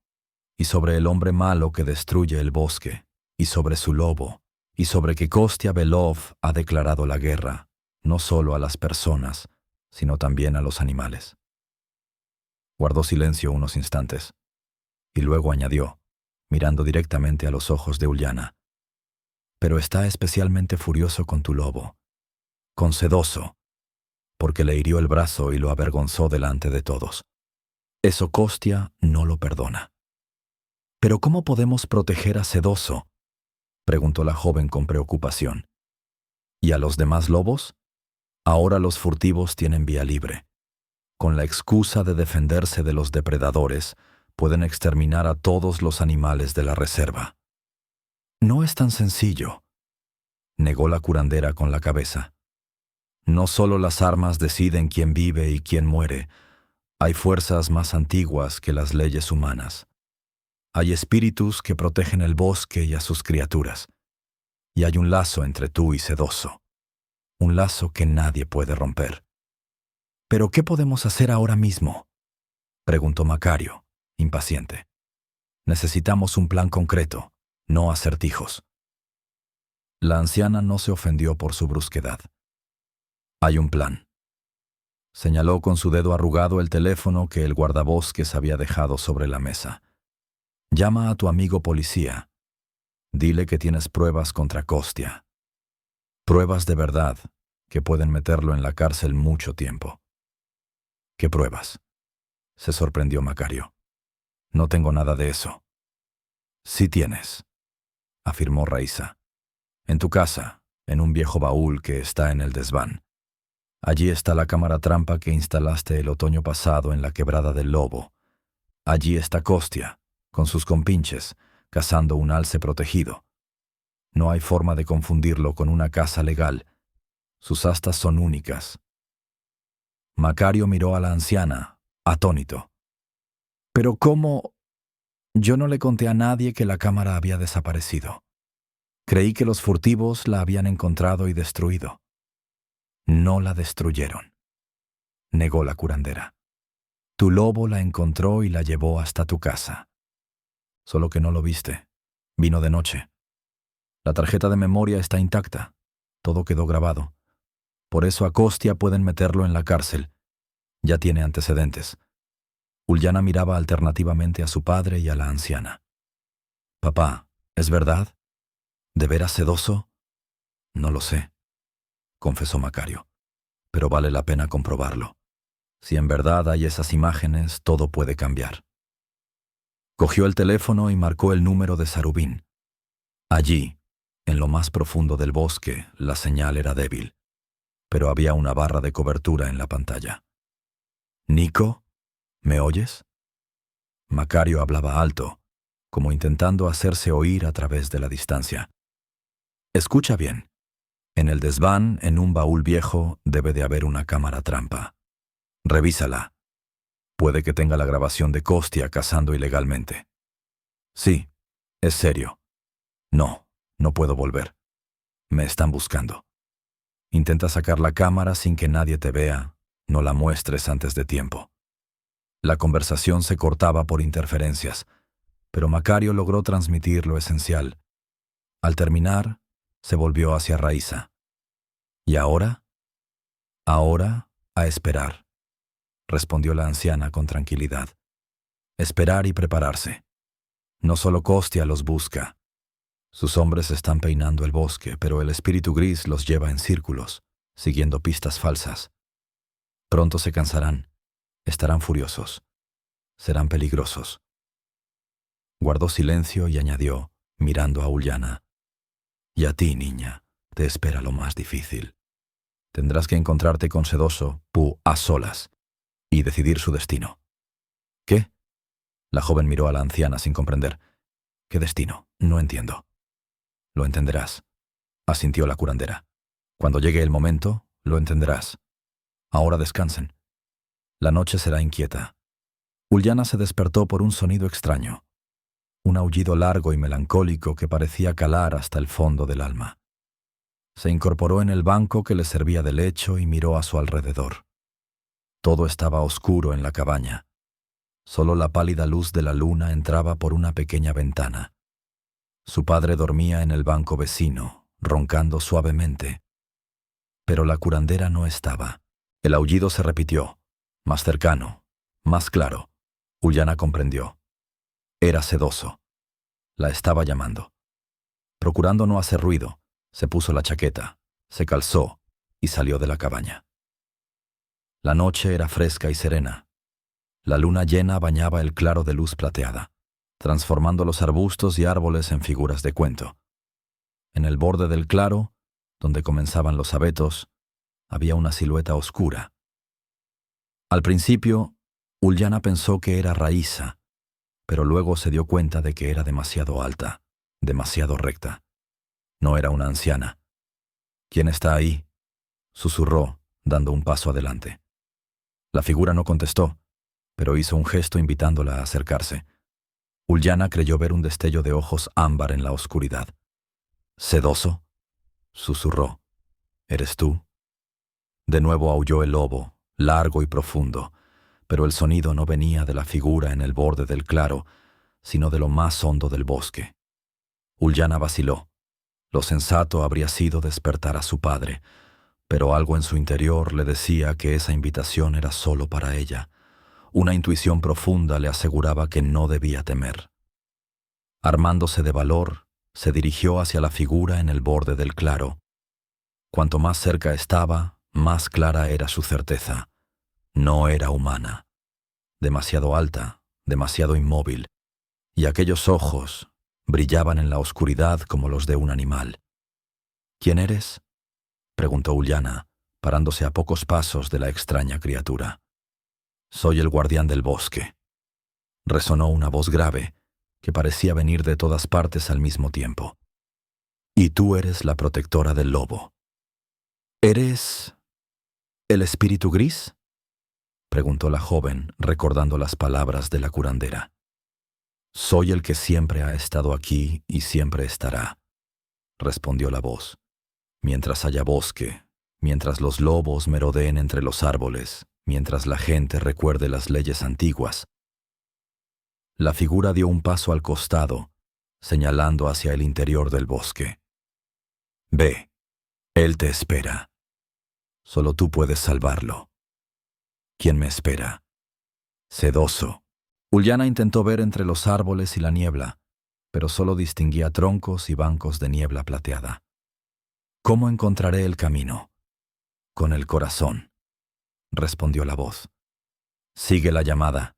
Y sobre el hombre malo que destruye el bosque, y sobre su lobo, y sobre que Kostia Belov ha declarado la guerra, no solo a las personas, sino también a los animales». Guardó silencio unos instantes, y luego añadió, mirando directamente a los ojos de Uliana: «Pero está especialmente furioso con tu lobo, con Sedoso, porque le hirió el brazo y lo avergonzó delante de todos. Eso Kostia no lo perdona». «¿Pero cómo podemos proteger a Sedoso?», preguntó la joven con preocupación. «¿Y a los demás lobos?». Ahora los furtivos tienen vía libre. Con la excusa de defenderse de los depredadores, pueden exterminar a todos los animales de la reserva. No es tan sencillo, negó la curandera con la cabeza. No solo las armas deciden quién vive y quién muere, hay fuerzas más antiguas que las leyes humanas. Hay espíritus que protegen el bosque y a sus criaturas. Y hay un lazo entre tú y Sedoso. Un lazo que nadie puede romper. ¿Pero qué podemos hacer ahora mismo?, preguntó Macario, impaciente. Necesitamos un plan concreto, no acertijos. La anciana no se ofendió por su brusquedad. Hay un plan. Señaló con su dedo arrugado el teléfono que el guardabosques había dejado sobre la mesa. Llama a tu amigo policía. Dile que tienes pruebas contra Costia. Pruebas de verdad que pueden meterlo en la cárcel mucho tiempo. ¿Qué pruebas?, se sorprendió Macario. No tengo nada de eso. Sí tienes, afirmó Raíssa. En tu casa, en un viejo baúl que está en el desván. Allí está la cámara trampa que instalaste el otoño pasado en la Quebrada del Lobo. Allí está Costia, con sus compinches, cazando un alce protegido. No hay forma de confundirlo con una caza legal. Sus astas son únicas. Macario miró a la anciana, atónito. ¿Pero cómo? Yo no le conté a nadie que la cámara había desaparecido. Creí que los furtivos la habían encontrado y destruido. No la destruyeron, negó la curandera. Tu lobo la encontró y la llevó hasta tu casa. Solo que no lo viste. Vino de noche. La tarjeta de memoria está intacta. Todo quedó grabado. Por eso a Costia pueden meterlo en la cárcel. Ya tiene antecedentes. Uliana miraba alternativamente a su padre y a la anciana. Papá, ¿es verdad? ¿De veras Sedoso? No lo sé, confesó Macario, pero vale la pena comprobarlo. Si en verdad hay esas imágenes, todo puede cambiar. Cogió el teléfono y marcó el número de Sarubín. Allí, en lo más profundo del bosque, la señal era débil, pero había una barra de cobertura en la pantalla. «Nico, ¿me oyes?» Macario hablaba alto, como intentando hacerse oír a través de la distancia. «Escucha bien. En el desván, en un baúl viejo, debe de haber una cámara trampa. Revísala. Puede que tenga la grabación de Costia cazando ilegalmente. Sí, es serio. No, no puedo volver. Me están buscando. Intenta sacar la cámara sin que nadie te vea. No la muestres antes de tiempo». La conversación se cortaba por interferencias, pero Macario logró transmitir lo esencial. Al terminar, se volvió hacia Raíssa. ¿Y ahora? Ahora, a esperar, respondió la anciana con tranquilidad. Esperar y prepararse. No solo Costia los busca. Sus hombres están peinando el bosque, pero el espíritu gris los lleva en círculos, siguiendo pistas falsas. Pronto se cansarán. Estarán furiosos. Serán peligrosos. Guardó silencio y añadió, mirando a Uliana. Y a ti, niña, te espera lo más difícil. Tendrás que encontrarte con Sedoso, a solas, y decidir su destino. ¿Qué? La joven miró a la anciana sin comprender. ¿Qué destino? No entiendo. Lo entenderás, asintió la curandera. Cuando llegue el momento, lo entenderás. Ahora descansen. La noche será inquieta. Uliana se despertó por un sonido extraño, un aullido largo y melancólico que parecía calar hasta el fondo del alma. Se incorporó en el banco que le servía de lecho y miró a su alrededor. Todo estaba oscuro en la cabaña. Solo la pálida luz de la luna entraba por una pequeña ventana. Su padre dormía en el banco vecino, roncando suavemente. Pero la curandera no estaba. El aullido se repitió, más cercano, más claro. Uliana comprendió. Era Sedoso. La estaba llamando. Procurando no hacer ruido, se puso la chaqueta, se calzó y salió de la cabaña. La noche era fresca y serena. La luna llena bañaba el claro de luz plateada, transformando los arbustos y árboles en figuras de cuento. En el borde del claro, donde comenzaban los abetos, había una silueta oscura. Al principio, Ulyana pensó que era Raísa, pero luego se dio cuenta de que era demasiado alta, demasiado recta. No era una anciana. «¿Quién está ahí?», susurró, dando un paso adelante. La figura no contestó, pero hizo un gesto invitándola a acercarse. Ulyana creyó ver un destello de ojos ámbar en la oscuridad. «¿Sedoso?», susurró. «¿Eres tú?». De nuevo aulló el lobo, largo y profundo, pero el sonido no venía de la figura en el borde del claro, sino de lo más hondo del bosque. Ulyana vaciló. Lo sensato habría sido despertar a su padre, pero algo en su interior le decía que esa invitación era solo para ella. Una intuición profunda le aseguraba que no debía temer. Armándose de valor, se dirigió hacia la figura en el borde del claro. Cuanto más cerca estaba, más clara era su certeza. No era humana. Demasiado alta, demasiado inmóvil, y aquellos ojos brillaban en la oscuridad como los de un animal. «¿Quién eres?», preguntó Ulyana, parándose a pocos pasos de la extraña criatura. «Soy el guardián del bosque», resonó una voz grave que parecía venir de todas partes al mismo tiempo. «Y tú eres la protectora del lobo». «¿Eres el espíritu gris?», preguntó la joven, recordando las palabras de la curandera. «Soy el que siempre ha estado aquí y siempre estará», respondió la voz. «Mientras haya bosque, mientras los lobos merodeen entre los árboles, mientras la gente recuerde las leyes antiguas». La figura dio un paso al costado, señalando hacia el interior del bosque. «Ve, él te espera. Solo tú puedes salvarlo». «¿Quién me espera?». «Sedoso». Ulyana intentó ver entre los árboles y la niebla, pero solo distinguía troncos y bancos de niebla plateada. «¿Cómo encontraré el camino?». «Con el corazón», respondió la voz. «Sigue la llamada».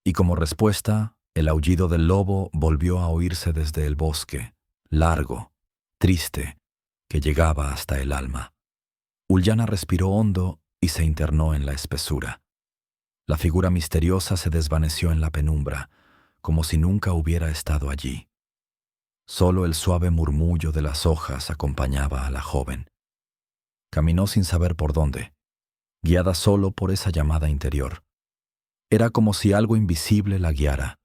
Y como respuesta, el aullido del lobo volvió a oírse desde el bosque, largo, triste, que llegaba hasta el alma. Ulyana respiró hondo y se internó en la espesura. La figura misteriosa se desvaneció en la penumbra, como si nunca hubiera estado allí. Solo el suave murmullo de las hojas acompañaba a la joven. Caminó sin saber por dónde, guiada solo por esa llamada interior. Era como si algo invisible la guiara,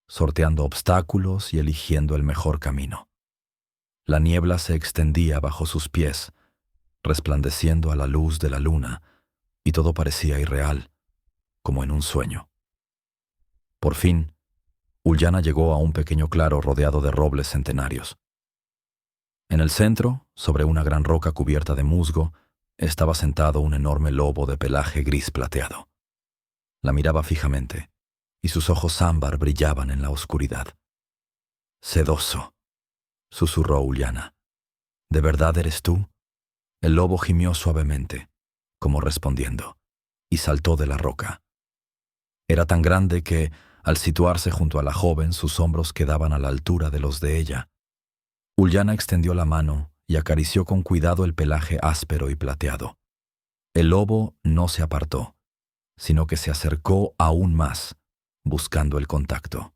sorteando obstáculos y eligiendo el mejor camino. La niebla se extendía bajo sus pies, resplandeciendo a la luz de la luna, y todo parecía irreal, como en un sueño. Por fin, Ulyana llegó a un pequeño claro rodeado de robles centenarios. En el centro, sobre una gran roca cubierta de musgo, estaba sentado un enorme lobo de pelaje gris plateado. La miraba fijamente, y sus ojos ámbar brillaban en la oscuridad. «Sedoso», susurró Ulyana. «¿De verdad eres tú?». El lobo gimió suavemente, como respondiendo, y saltó de la roca. Era tan grande que, al situarse junto a la joven, sus hombros quedaban a la altura de los de ella. Ulyana extendió la mano y acarició con cuidado el pelaje áspero y plateado. El lobo no se apartó, sino que se acercó aún más, buscando el contacto.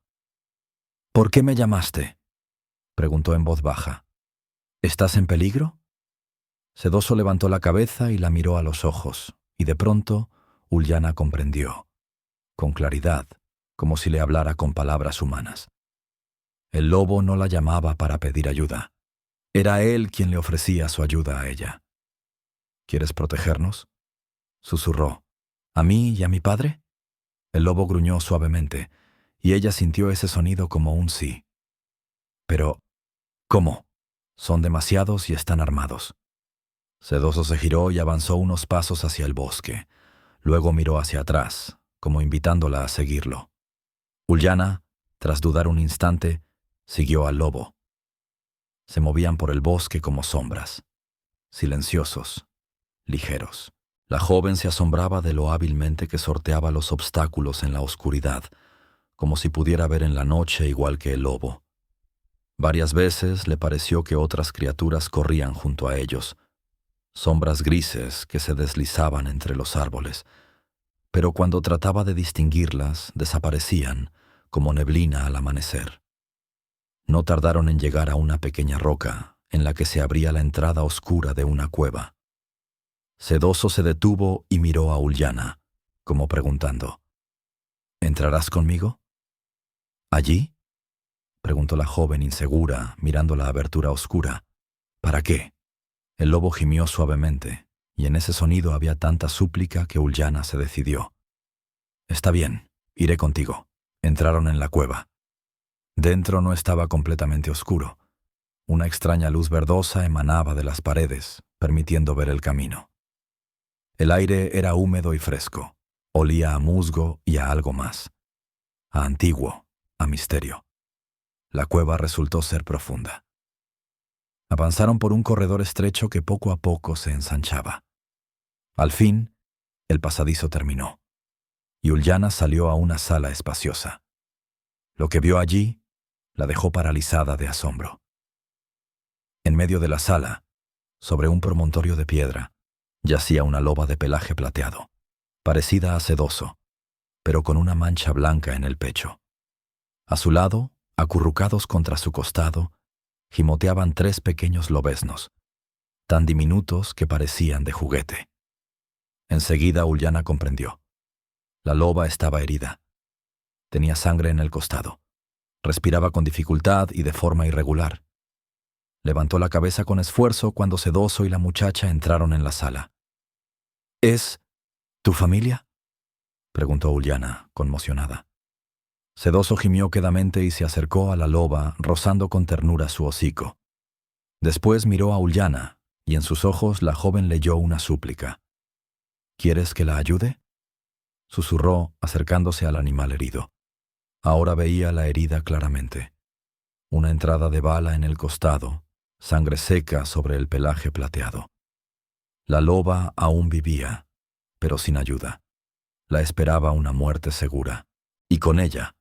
«¿Por qué me llamaste?», preguntó en voz baja. «¿Estás en peligro?». Sedoso levantó la cabeza y la miró a los ojos, y de pronto Ulyana comprendió, con claridad, como si le hablara con palabras humanas. El lobo no la llamaba para pedir ayuda. Era él quien le ofrecía su ayuda a ella. «¿Quieres protegernos?», susurró. «¿A mí y a mi padre?». El lobo gruñó suavemente, y ella sintió ese sonido como un sí. «Pero, ¿cómo? Son demasiados y están armados». Sedoso se giró y avanzó unos pasos hacia el bosque. Luego miró hacia atrás, como invitándola a seguirlo. Ulyana, tras dudar un instante, siguió al lobo. Se movían por el bosque como sombras, silenciosos, ligeros. La joven se asombraba de lo hábilmente que sorteaba los obstáculos en la oscuridad, como si pudiera ver en la noche igual que el lobo. Varias veces le pareció que otras criaturas corrían junto a ellos, sombras grises que se deslizaban entre los árboles, pero cuando trataba de distinguirlas, desaparecían como neblina al amanecer. No tardaron en llegar a una pequeña roca en la que se abría la entrada oscura de una cueva. Sedoso se detuvo y miró a Ulyana, como preguntando, ¿entrarás conmigo? ¿Allí?, preguntó la joven insegura, mirando la abertura oscura. ¿Para qué? El lobo gimió suavemente, y en ese sonido había tanta súplica que Ulyana se decidió. Está bien, iré contigo. Entraron en la cueva. Dentro no estaba completamente oscuro. Una extraña luz verdosa emanaba de las paredes, permitiendo ver el camino. El aire era húmedo y fresco. Olía a musgo y a algo más. A antiguo, a misterio. La cueva resultó ser profunda. Avanzaron por un corredor estrecho que poco a poco se ensanchaba. Al fin, el pasadizo terminó, y Ulyana salió a una sala espaciosa. Lo que vio allí la dejó paralizada de asombro. En medio de la sala, sobre un promontorio de piedra, yacía una loba de pelaje plateado, parecida a Sedoso, pero con una mancha blanca en el pecho. A su lado, acurrucados contra su costado, gimoteaban 3 pequeños lobeznos, tan diminutos que parecían de juguete. Enseguida Ulyana comprendió. La loba estaba herida. Tenía sangre en el costado. Respiraba con dificultad y de forma irregular. Levantó la cabeza con esfuerzo cuando Sedoso y la muchacha entraron en la sala. ¿Es tu familia?, preguntó Ulyana, conmocionada. Sedoso gimió quedamente y se acercó a la loba, rozando con ternura su hocico. Después miró a Ulyana, y en sus ojos la joven leyó una súplica. ¿Quieres que la ayude?, susurró, acercándose al animal herido. Ahora veía la herida claramente. Una entrada de bala en el costado, sangre seca sobre el pelaje plateado. La loba aún vivía, pero sin ayuda. La esperaba una muerte segura, y con ella,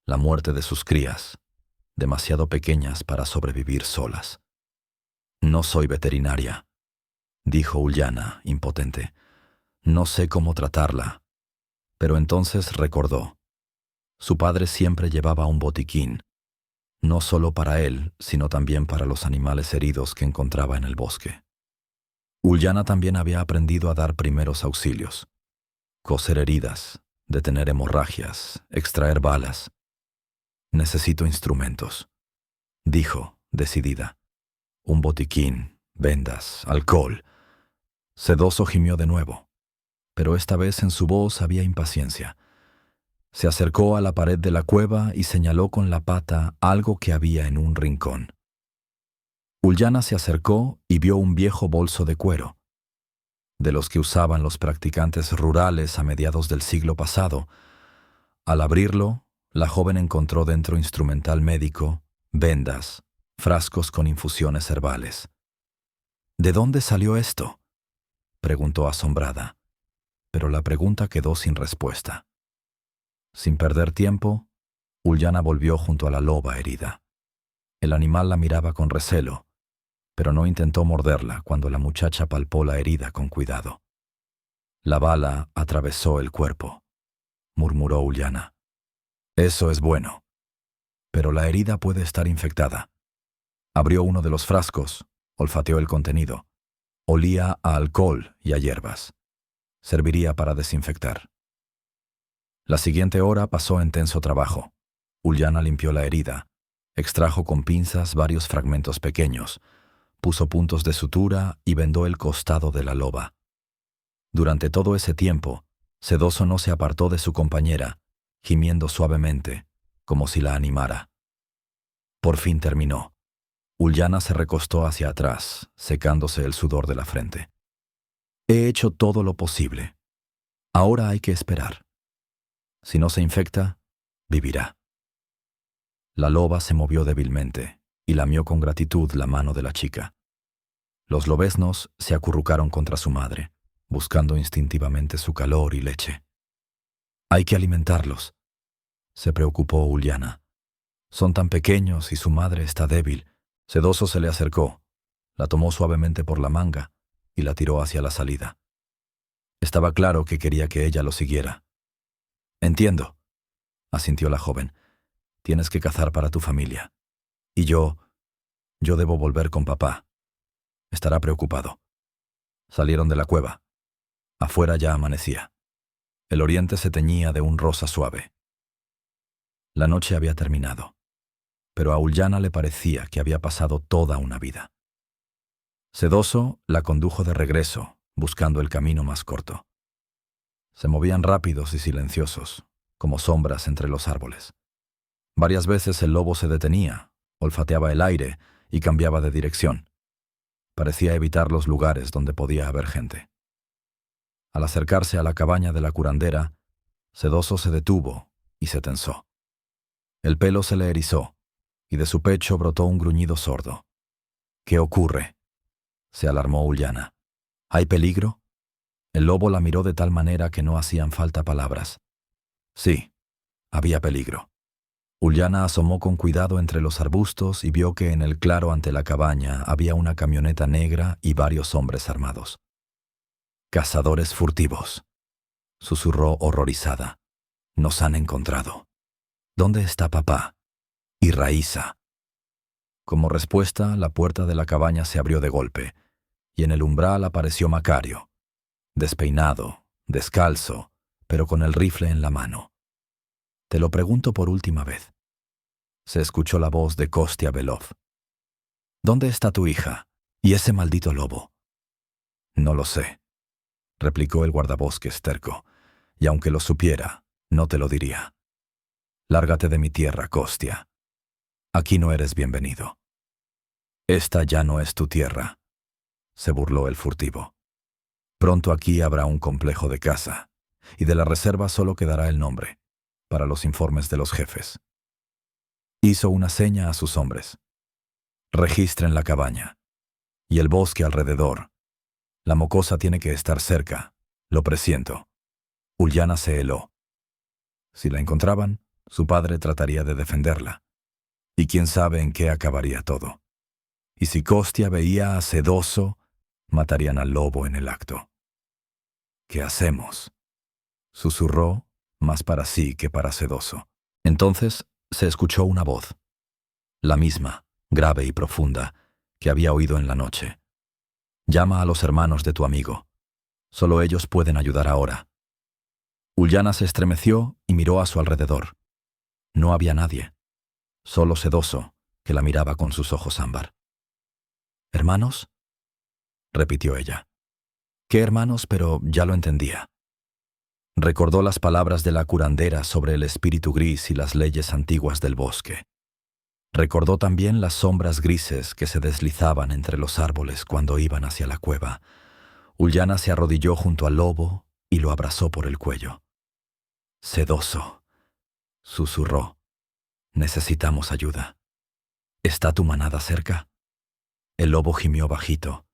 la muerte de sus crías, demasiado pequeñas para sobrevivir solas. No soy veterinaria, dijo Ulyana, impotente. No sé cómo tratarla. Pero entonces recordó. Su padre siempre llevaba un botiquín, no solo para él, sino también para los animales heridos que encontraba en el bosque. Ulyana también había aprendido a dar primeros auxilios. Coser heridas, detener hemorragias, extraer balas. Necesito instrumentos, dijo, decidida. Un botiquín, vendas, alcohol. Sedoso gimió de nuevo, pero esta vez en su voz había impaciencia. Se acercó a la pared de la cueva y señaló con la pata algo que había en un rincón. Ulyana se acercó y vio un viejo bolso de cuero, de los que usaban los practicantes rurales a mediados del siglo pasado. Al abrirlo, la joven encontró dentro instrumental médico, vendas, frascos con infusiones herbales. ¿De dónde salió esto?, preguntó asombrada, pero la pregunta quedó sin respuesta. Sin perder tiempo, Ulyana volvió junto a la loba herida. El animal la miraba con recelo, pero no intentó morderla cuando la muchacha palpó la herida con cuidado. La bala atravesó el cuerpo, murmuró Ulyana. Eso es bueno, pero la herida puede estar infectada. Abrió uno de los frascos, olfateó el contenido. Olía a alcohol y a hierbas. Serviría para desinfectar. La siguiente hora pasó en tenso trabajo. Ulyana limpió la herida, extrajo con pinzas varios fragmentos pequeños, puso puntos de sutura y vendó el costado de la loba. Durante todo ese tiempo, Sedoso no se apartó de su compañera, gimiendo suavemente, como si la animara. Por fin terminó. Ulyana se recostó hacia atrás, secándose el sudor de la frente. He hecho todo lo posible. Ahora hay que esperar. Si no se infecta, vivirá. La loba se movió débilmente y lamió con gratitud la mano de la chica. Los lobeznos se acurrucaron contra su madre, buscando instintivamente su calor y leche. Hay que alimentarlos, se preocupó Ulyana. Son tan pequeños y su madre está débil. Sedoso se le acercó, la tomó suavemente por la manga y la tiró hacia la salida. Estaba claro que quería que ella lo siguiera. «Entiendo», asintió la joven. «Tienes que cazar para tu familia. Y yo debo volver con papá. Estará preocupado». Salieron de la cueva. Afuera ya amanecía. El oriente se teñía de un rosa suave. La noche había terminado, pero a Ulyana le parecía que había pasado toda una vida. Sedoso la condujo de regreso, buscando el camino más corto. Se movían rápidos y silenciosos, como sombras entre los árboles. Varias veces el lobo se detenía, olfateaba el aire y cambiaba de dirección. Parecía evitar los lugares donde podía haber gente. Al acercarse a la cabaña de la curandera, Sedoso se detuvo y se tensó. El pelo se le erizó, y de su pecho brotó un gruñido sordo. «¿Qué ocurre?», se alarmó Ulyana. «¿Hay peligro?». El lobo la miró de tal manera que no hacían falta palabras. Sí, había peligro. Ulyana asomó con cuidado entre los arbustos y vio que en el claro ante la cabaña había una camioneta negra y varios hombres armados. «Cazadores furtivos», susurró horrorizada. «Nos han encontrado. ¿Dónde está papá? Y Raíssa». Como respuesta, la puerta de la cabaña se abrió de golpe, y en el umbral apareció Macario, despeinado, descalzo, pero con el rifle en la mano. «Te lo pregunto por última vez». Se escuchó la voz de Kostia Belov. «¿Dónde está tu hija? ¿Y ese maldito lobo?». «No lo sé», replicó el guardabosques terco, «y aunque lo supiera, no te lo diría. Lárgate de mi tierra, Kostia. Aquí no eres bienvenido». «Esta ya no es tu tierra», se burló el furtivo. «Pronto aquí habrá un complejo de caza, y de la reserva solo quedará el nombre, para los informes de los jefes». Hizo una seña a sus hombres. «Registren la cabaña. Y el bosque alrededor. La mocosa tiene que estar cerca, lo presiento». Ulyana se heló. Si la encontraban, su padre trataría de defenderla. Y quién sabe en qué acabaría todo. Y si Kostia veía a Sedoso, matarían al lobo en el acto. «¿Qué hacemos?», susurró, más para sí que para Sedoso. Entonces se escuchó una voz, la misma, grave y profunda, que había oído en la noche. «Llama a los hermanos de tu amigo. Solo ellos pueden ayudar ahora». Ulyana se estremeció y miró a su alrededor. No había nadie, solo Sedoso, que la miraba con sus ojos ámbar. «¿Hermanos?», repitió ella. «¿Qué hermanos?», pero ya lo entendía. Recordó las palabras de la curandera sobre el espíritu gris y las leyes antiguas del bosque. Recordó también las sombras grises que se deslizaban entre los árboles cuando iban hacia la cueva. Ulyana se arrodilló junto al lobo y lo abrazó por el cuello. «Sedoso», susurró, «necesitamos ayuda. ¿Está tu manada cerca?». El lobo gimió bajito,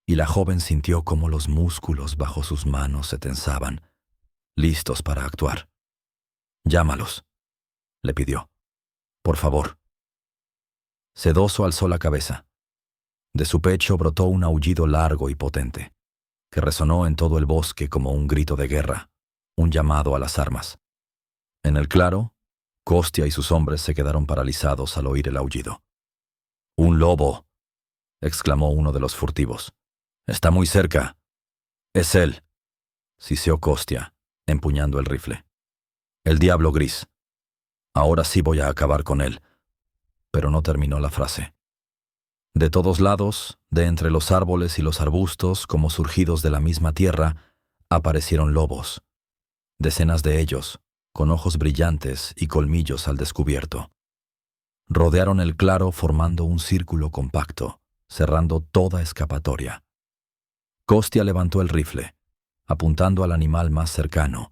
y la joven sintió cómo los músculos bajo sus manos se tensaban, listos para actuar. «Llámalos», le pidió. «Por favor». Sedoso alzó la cabeza. De su pecho brotó un aullido largo y potente, que resonó en todo el bosque como un grito de guerra, un llamado a las armas. En el claro, Kostia y sus hombres se quedaron paralizados al oír el aullido. «¡Un lobo!», exclamó uno de los furtivos. «Está muy cerca». «Es él», siseó Kostia, empuñando el rifle. «El diablo gris. Ahora sí voy a acabar con él». Pero no terminó la frase. De todos lados, de entre los árboles y los arbustos, como surgidos de la misma tierra, aparecieron lobos. Decenas de ellos, con ojos brillantes y colmillos al descubierto. Rodearon el claro formando un círculo compacto, cerrando toda escapatoria. Kostia levantó el rifle, apuntando al animal más cercano,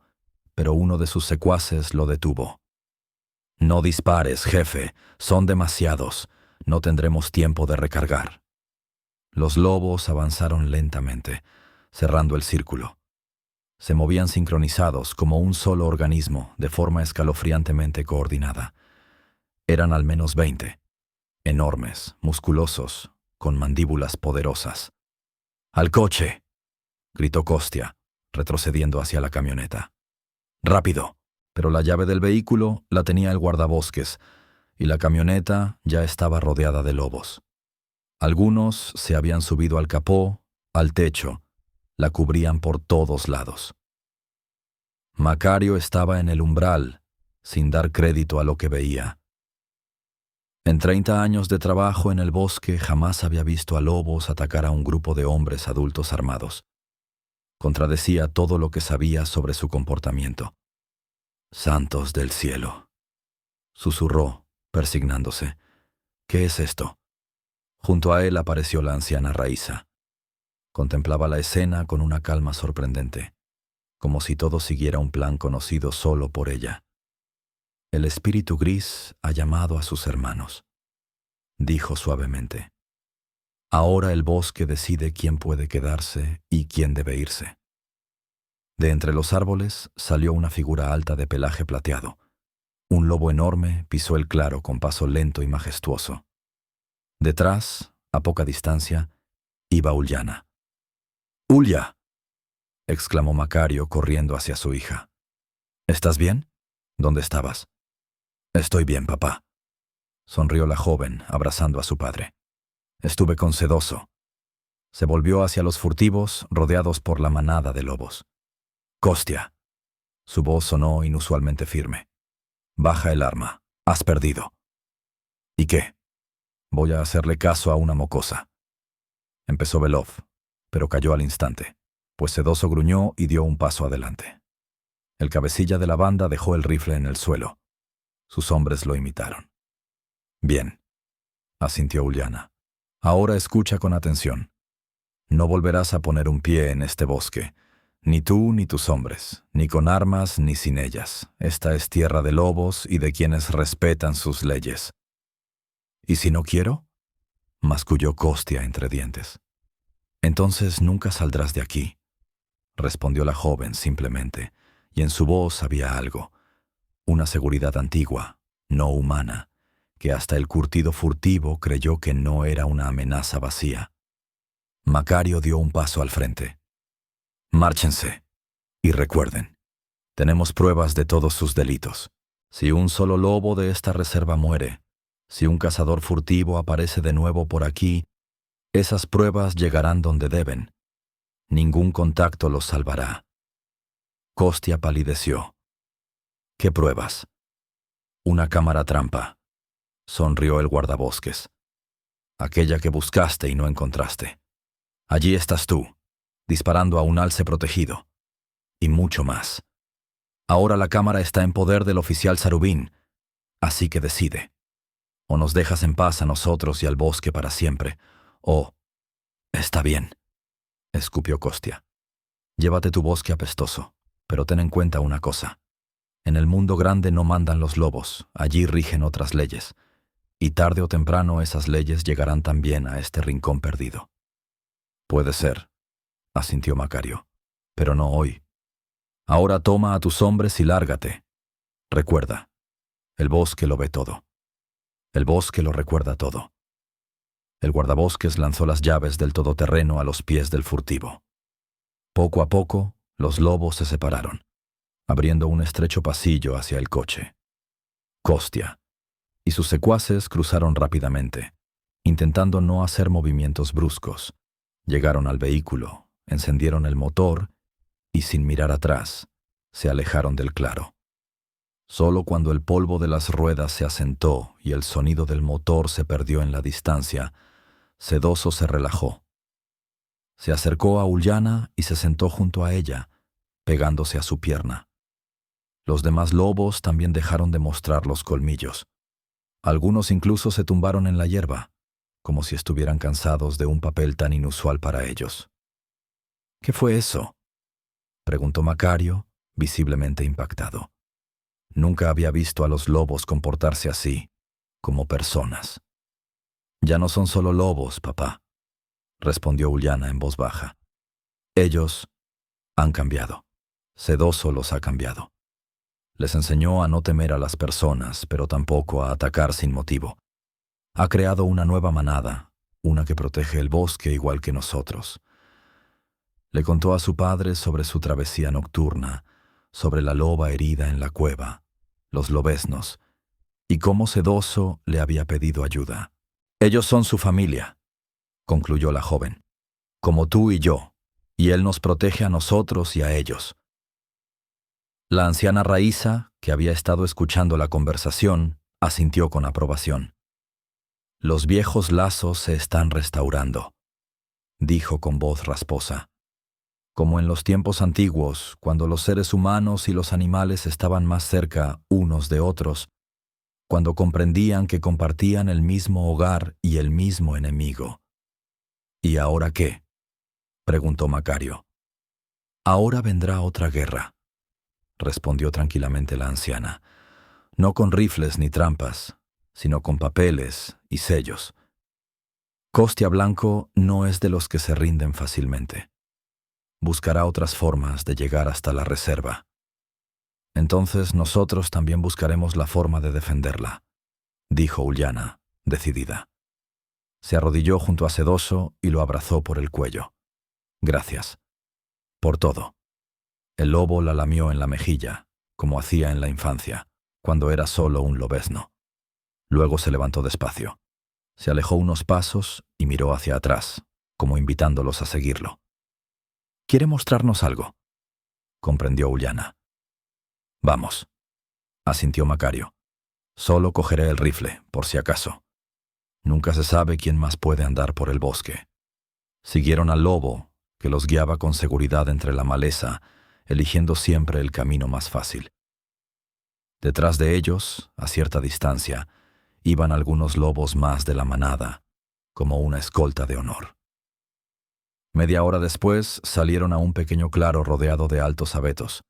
pero uno de sus secuaces lo detuvo. «No dispares, jefe, son demasiados, no tendremos tiempo de recargar». Los lobos avanzaron lentamente, cerrando el círculo. Se movían sincronizados como un solo organismo, de forma escalofriantemente coordinada. Eran al menos 20, enormes, musculosos, con mandíbulas poderosas. ¡Al coche!, gritó Kostia, retrocediendo hacia la camioneta. ¡Rápido! Pero la llave del vehículo la tenía el guardabosques, y la camioneta ya estaba rodeada de lobos. Algunos se habían subido al capó, al techo, la cubrían por todos lados. Macario estaba en el umbral, sin dar crédito a lo que veía. En 30 años de trabajo en el bosque jamás había visto a lobos atacar a un grupo de hombres adultos armados. Contradecía todo lo que sabía sobre su comportamiento. «Santos del cielo», susurró, persignándose. «¿Qué es esto?». Junto a él apareció la anciana Raíza. Contemplaba la escena con una calma sorprendente, como si todo siguiera un plan conocido solo por ella. «El espíritu gris ha llamado a sus hermanos», dijo suavemente. «Ahora el bosque decide quién puede quedarse y quién debe irse». De entre los árboles salió una figura alta de pelaje plateado. Un lobo enorme pisó el claro con paso lento y majestuoso. Detrás, a poca distancia, iba Ulyana. «¡Ulya!», exclamó Macario corriendo hacia su hija. «¿Estás bien? ¿Dónde estabas?». «Estoy bien, papá», sonrió la joven, abrazando a su padre. «Estuve con Sedoso». Se volvió hacia los furtivos, rodeados por la manada de lobos. «Kostia». Su voz sonó inusualmente firme. «Baja el arma. Has perdido». «¿Y qué?». «Voy a hacerle caso a una mocosa». Empezó Belov, pero cayó al instante, pues Sedoso gruñó y dio un paso adelante. El cabecilla de la banda dejó el rifle en el suelo. Sus hombres lo imitaron. «Bien», asintió Ulyana. «Ahora escucha con atención. No volverás a poner un pie en este bosque, ni tú ni tus hombres, ni con armas ni sin ellas. Esta es tierra de lobos y de quienes respetan sus leyes». «¿Y si no quiero?», masculló Kostia entre dientes. «Entonces nunca saldrás de aquí», respondió la joven simplemente, y en su voz había algo, una seguridad antigua, no humana, que hasta el curtido furtivo creyó que no era una amenaza vacía. Macario dio un paso al frente. «Márchense. Y recuerden, tenemos pruebas de todos sus delitos. Si un solo lobo de esta reserva muere, si un cazador furtivo aparece de nuevo por aquí, esas pruebas llegarán donde deben. Ningún contacto los salvará». Kostia palideció. «¿Qué pruebas?». «Una cámara trampa», sonrió el guardabosques. «Aquella que buscaste y no encontraste. Allí estás tú, disparando a un alce protegido. Y mucho más. Ahora la cámara está en poder del oficial Zarubin, así que decide. O nos dejas en paz a nosotros y al bosque para siempre, o... «Está bien», escupió Kostia. «Llévate tu bosque apestoso, pero ten en cuenta una cosa. En el mundo grande no mandan los lobos, allí rigen otras leyes, y tarde o temprano esas leyes llegarán también a este rincón perdido». «Puede ser», asintió Macario, «pero no hoy. Ahora toma a tus hombres y lárgate. Recuerda, el bosque lo ve todo. El bosque lo recuerda todo». El guardabosques lanzó las llaves del todoterreno a los pies del furtivo. Poco a poco, los lobos se separaron, abriendo un estrecho pasillo hacia el coche. Kostia y sus secuaces cruzaron rápidamente, intentando no hacer movimientos bruscos. Llegaron al vehículo, encendieron el motor y, sin mirar atrás, se alejaron del claro. Solo cuando el polvo de las ruedas se asentó y el sonido del motor se perdió en la distancia, Sedoso se relajó. Se acercó a Ulyana y se sentó junto a ella, pegándose a su pierna. Los demás lobos también dejaron de mostrar los colmillos. Algunos incluso se tumbaron en la hierba, como si estuvieran cansados de un papel tan inusual para ellos. «¿Qué fue eso?», preguntó Macario, visiblemente impactado. Nunca había visto a los lobos comportarse así, como personas. «Ya no son solo lobos, papá», respondió Ulyana en voz baja. «Ellos han cambiado. Sedoso los ha cambiado. Les enseñó a no temer a las personas, pero tampoco a atacar sin motivo. Ha creado una nueva manada, una que protege el bosque igual que nosotros. Le contó a su padre sobre su travesía nocturna, sobre la loba herida en la cueva, los lobeznos, y cómo Sedoso le había pedido ayuda. «Ellos son su familia», concluyó la joven, «como tú y yo, y él nos protege a nosotros y a ellos». La anciana Raíza, que había estado escuchando la conversación, asintió con aprobación. «Los viejos lazos se están restaurando», dijo con voz rasposa. «Como en los tiempos antiguos, cuando los seres humanos y los animales estaban más cerca unos de otros, cuando comprendían que compartían el mismo hogar y el mismo enemigo». «¿Y ahora qué?», preguntó Macario. «Ahora vendrá otra guerra», respondió tranquilamente la anciana, «no con rifles ni trampas, sino con papeles y sellos. Costia Blanco no es de los que se rinden fácilmente. Buscará otras formas de llegar hasta la reserva. Entonces nosotros también buscaremos la forma de defenderla», dijo Uliana, decidida. Se arrodilló junto a Sedoso y lo abrazó por el cuello. «Gracias. Por todo». El lobo la lamió en la mejilla, como hacía en la infancia, cuando era solo un lobezno. Luego se levantó despacio. Se alejó unos pasos y miró hacia atrás, como invitándolos a seguirlo. «¿Quiere mostrarnos algo?», comprendió Uliana. «Vamos», asintió Macario. «Solo cogeré el rifle, por si acaso. Nunca se sabe quién más puede andar por el bosque». Siguieron al lobo, que los guiaba con seguridad entre la maleza, eligiendo siempre el camino más fácil. Detrás de ellos, a cierta distancia, iban algunos lobos más de la manada, como una escolta de honor. Media hora después salieron a un pequeño claro rodeado de altos abetos.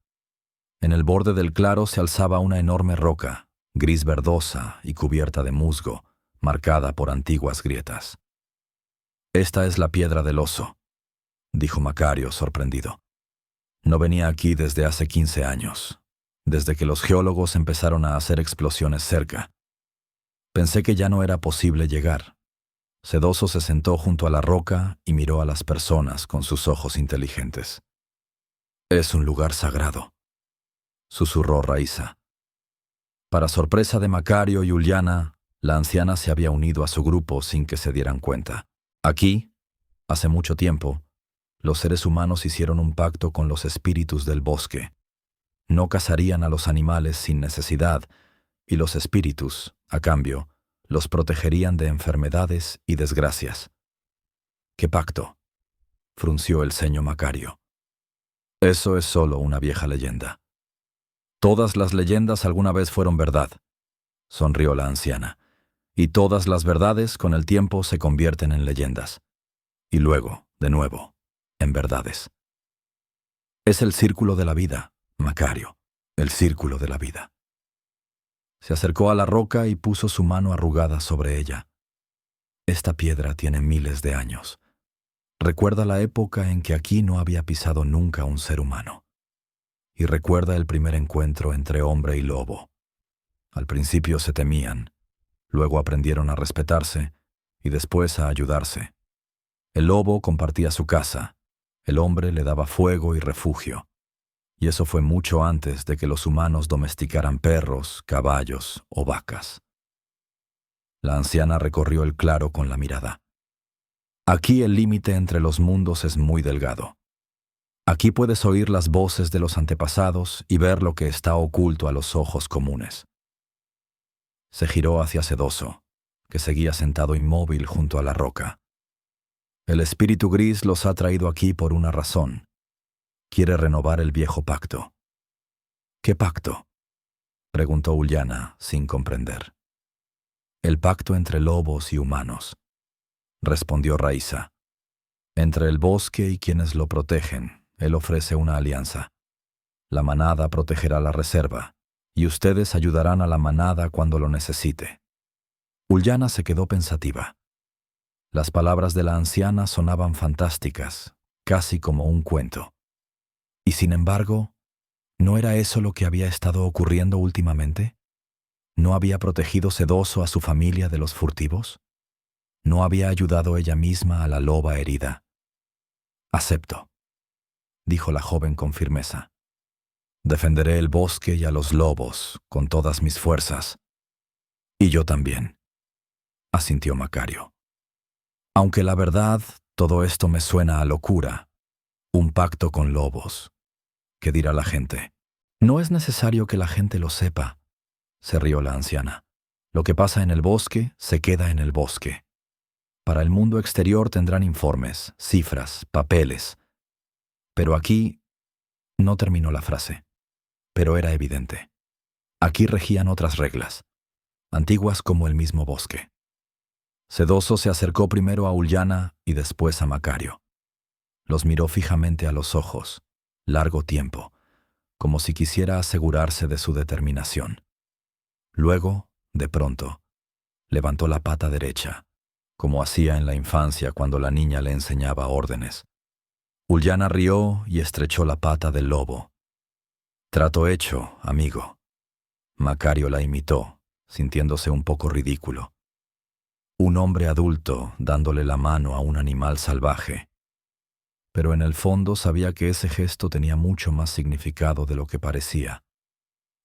En el borde del claro se alzaba una enorme roca, gris verdosa y cubierta de musgo, marcada por antiguas grietas. «Esta es la piedra del oso», dijo Macario, sorprendido. «No venía aquí desde hace 15 años, desde que los geólogos empezaron a hacer explosiones cerca. Pensé que ya no era posible llegar». Sedoso se sentó junto a la roca y miró a las personas con sus ojos inteligentes. «Es un lugar sagrado», susurró Raíza. Para sorpresa de Macario y Uliana, la anciana se había unido a su grupo sin que se dieran cuenta. Aquí, hace mucho tiempo, los seres humanos hicieron un pacto con los espíritus del bosque. No cazarían a los animales sin necesidad, y los espíritus, a cambio, los protegerían de enfermedades y desgracias. «¿Qué pacto?», frunció el ceño Macario. «Eso es solo una vieja leyenda». «Todas las leyendas alguna vez fueron verdad», sonrió la anciana, «y todas las verdades con el tiempo se convierten en leyendas. Y luego, de nuevo, en verdades. Es el círculo de la vida, Macario, el círculo de la vida». Se acercó a la roca y puso su mano arrugada sobre ella. «Esta piedra tiene miles de años. Recuerda la época en que aquí no había pisado nunca un ser humano. Y recuerda el primer encuentro entre hombre y lobo. Al principio se temían, luego aprendieron a respetarse y después a ayudarse. El lobo compartía su casa, el hombre le daba fuego y refugio. Y eso fue mucho antes de que los humanos domesticaran perros, caballos o vacas». La anciana recorrió el claro con la mirada. «Aquí el límite entre los mundos es muy delgado. Aquí puedes oír las voces de los antepasados y ver lo que está oculto a los ojos comunes». Se giró hacia Sedoso, que seguía sentado inmóvil junto a la roca. «El espíritu gris los ha traído aquí por una razón. Quiere renovar el viejo pacto». «¿Qué pacto?», preguntó Uliana, sin comprender. «El pacto entre lobos y humanos», respondió Raíza. «Entre el bosque y quienes lo protegen, él ofrece una alianza. La manada protegerá la reserva, y ustedes ayudarán a la manada cuando lo necesite». Uliana se quedó pensativa. Las palabras de la anciana sonaban fantásticas, casi como un cuento. Y sin embargo, ¿no era eso lo que había estado ocurriendo últimamente? ¿No había protegido Sedoso a su familia de los furtivos? ¿No había ayudado ella misma a la loba herida? «Acepto», dijo la joven con firmeza. Defenderé el bosque y a los lobos con todas mis fuerzas. Y yo también, asintió Macario. Aunque la verdad, todo esto me suena a locura. Un pacto con lobos. ¿Qué dirá la gente? No es necesario que la gente lo sepa, se rió la anciana. Lo que pasa en el bosque se queda en el bosque. Para el mundo exterior tendrán informes, cifras, papeles. Pero aquí no terminó la frase. Pero era evidente. Aquí regían otras reglas, antiguas como el mismo bosque. Sedoso se acercó primero a Ullana y después a Macario. Los miró fijamente a los ojos, largo tiempo, como si quisiera asegurarse de su determinación. Luego, de pronto, levantó la pata derecha, como hacía en la infancia cuando la niña le enseñaba órdenes. Ullana rió y estrechó la pata del lobo. Trato hecho, amigo. Macario la imitó, sintiéndose un poco ridículo. Un hombre adulto dándole la mano a un animal salvaje. Pero en el fondo sabía que ese gesto tenía mucho más significado de lo que parecía.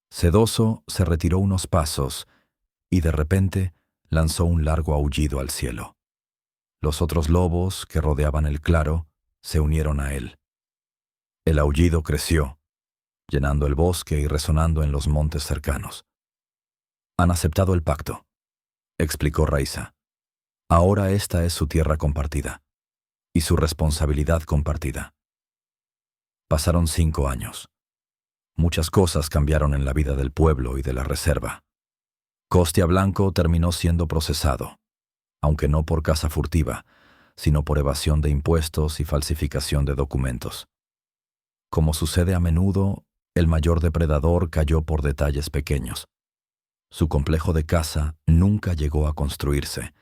Sedoso se retiró unos pasos y de repente lanzó un largo aullido al cielo. Los otros lobos que rodeaban el claro se unieron a él. El aullido creció, llenando el bosque y resonando en los montes cercanos. Han aceptado el pacto, explicó Raiza. Ahora esta es su tierra compartida y su responsabilidad compartida. Pasaron 5 años. Muchas cosas cambiaron en la vida del pueblo y de la reserva. Costia Blanco terminó siendo procesado, aunque no por caza furtiva, sino por evasión de impuestos y falsificación de documentos. Como sucede a menudo, el mayor depredador cayó por detalles pequeños. Su complejo de caza nunca llegó a construirse,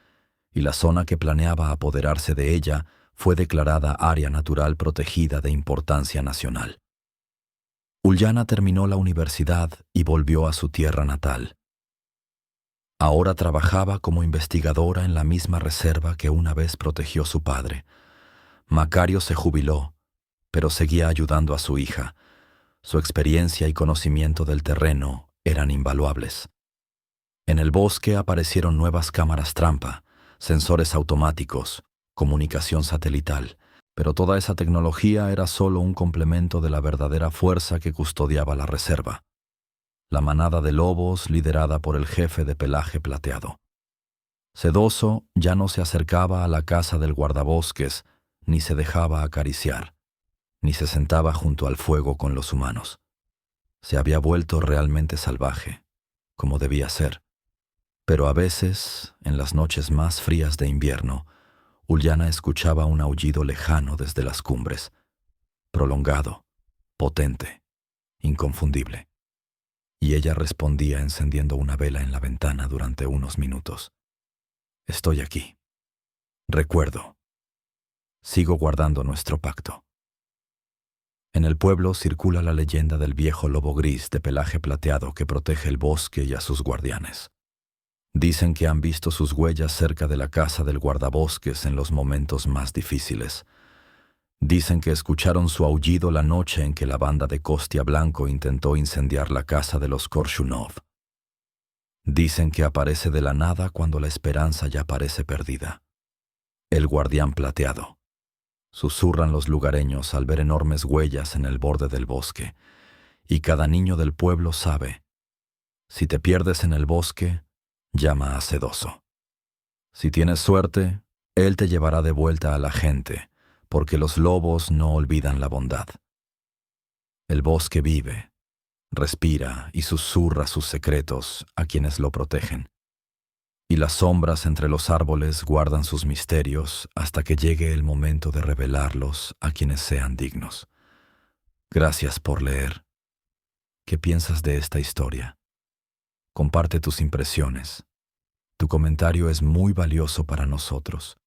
y la zona que planeaba apoderarse de ella fue declarada área natural protegida de importancia nacional. Ullana terminó la universidad y volvió a su tierra natal. Ahora trabajaba como investigadora en la misma reserva que una vez protegió su padre. Macario se jubiló, pero seguía ayudando a su hija. Su experiencia y conocimiento del terreno eran invaluables. En el bosque aparecieron nuevas cámaras trampa, sensores automáticos, comunicación satelital, pero toda esa tecnología era solo un complemento de la verdadera fuerza que custodiaba la reserva. La manada de lobos liderada por el jefe de pelaje plateado. Sedoso ya no se acercaba a la casa del guardabosques, ni se dejaba acariciar, ni se sentaba junto al fuego con los humanos. Se había vuelto realmente salvaje, como debía ser. Pero a veces, en las noches más frías de invierno, Ullana escuchaba un aullido lejano desde las cumbres, prolongado, potente, inconfundible. Y ella respondía encendiendo una vela en la ventana durante unos minutos. Estoy aquí. Recuerdo. Sigo guardando nuestro pacto. En el pueblo circula la leyenda del viejo lobo gris de pelaje plateado que protege el bosque y a sus guardianes. Dicen que han visto sus huellas cerca de la casa del guardabosques en los momentos más difíciles. Dicen que escucharon su aullido la noche en que la banda de Costia Blanco intentó incendiar la casa de los Korshunov. Dicen que aparece de la nada cuando la esperanza ya parece perdida. El guardián plateado. Susurran los lugareños al ver enormes huellas en el borde del bosque, y cada niño del pueblo sabe, si te pierdes en el bosque, llama a Sedoso. Si tienes suerte, él te llevará de vuelta a la gente, porque los lobos no olvidan la bondad. El bosque vive, respira y susurra sus secretos a quienes lo protegen. Y las sombras entre los árboles guardan sus misterios hasta que llegue el momento de revelarlos a quienes sean dignos. Gracias por leer. ¿Qué piensas de esta historia? Comparte tus impresiones. Tu comentario es muy valioso para nosotros.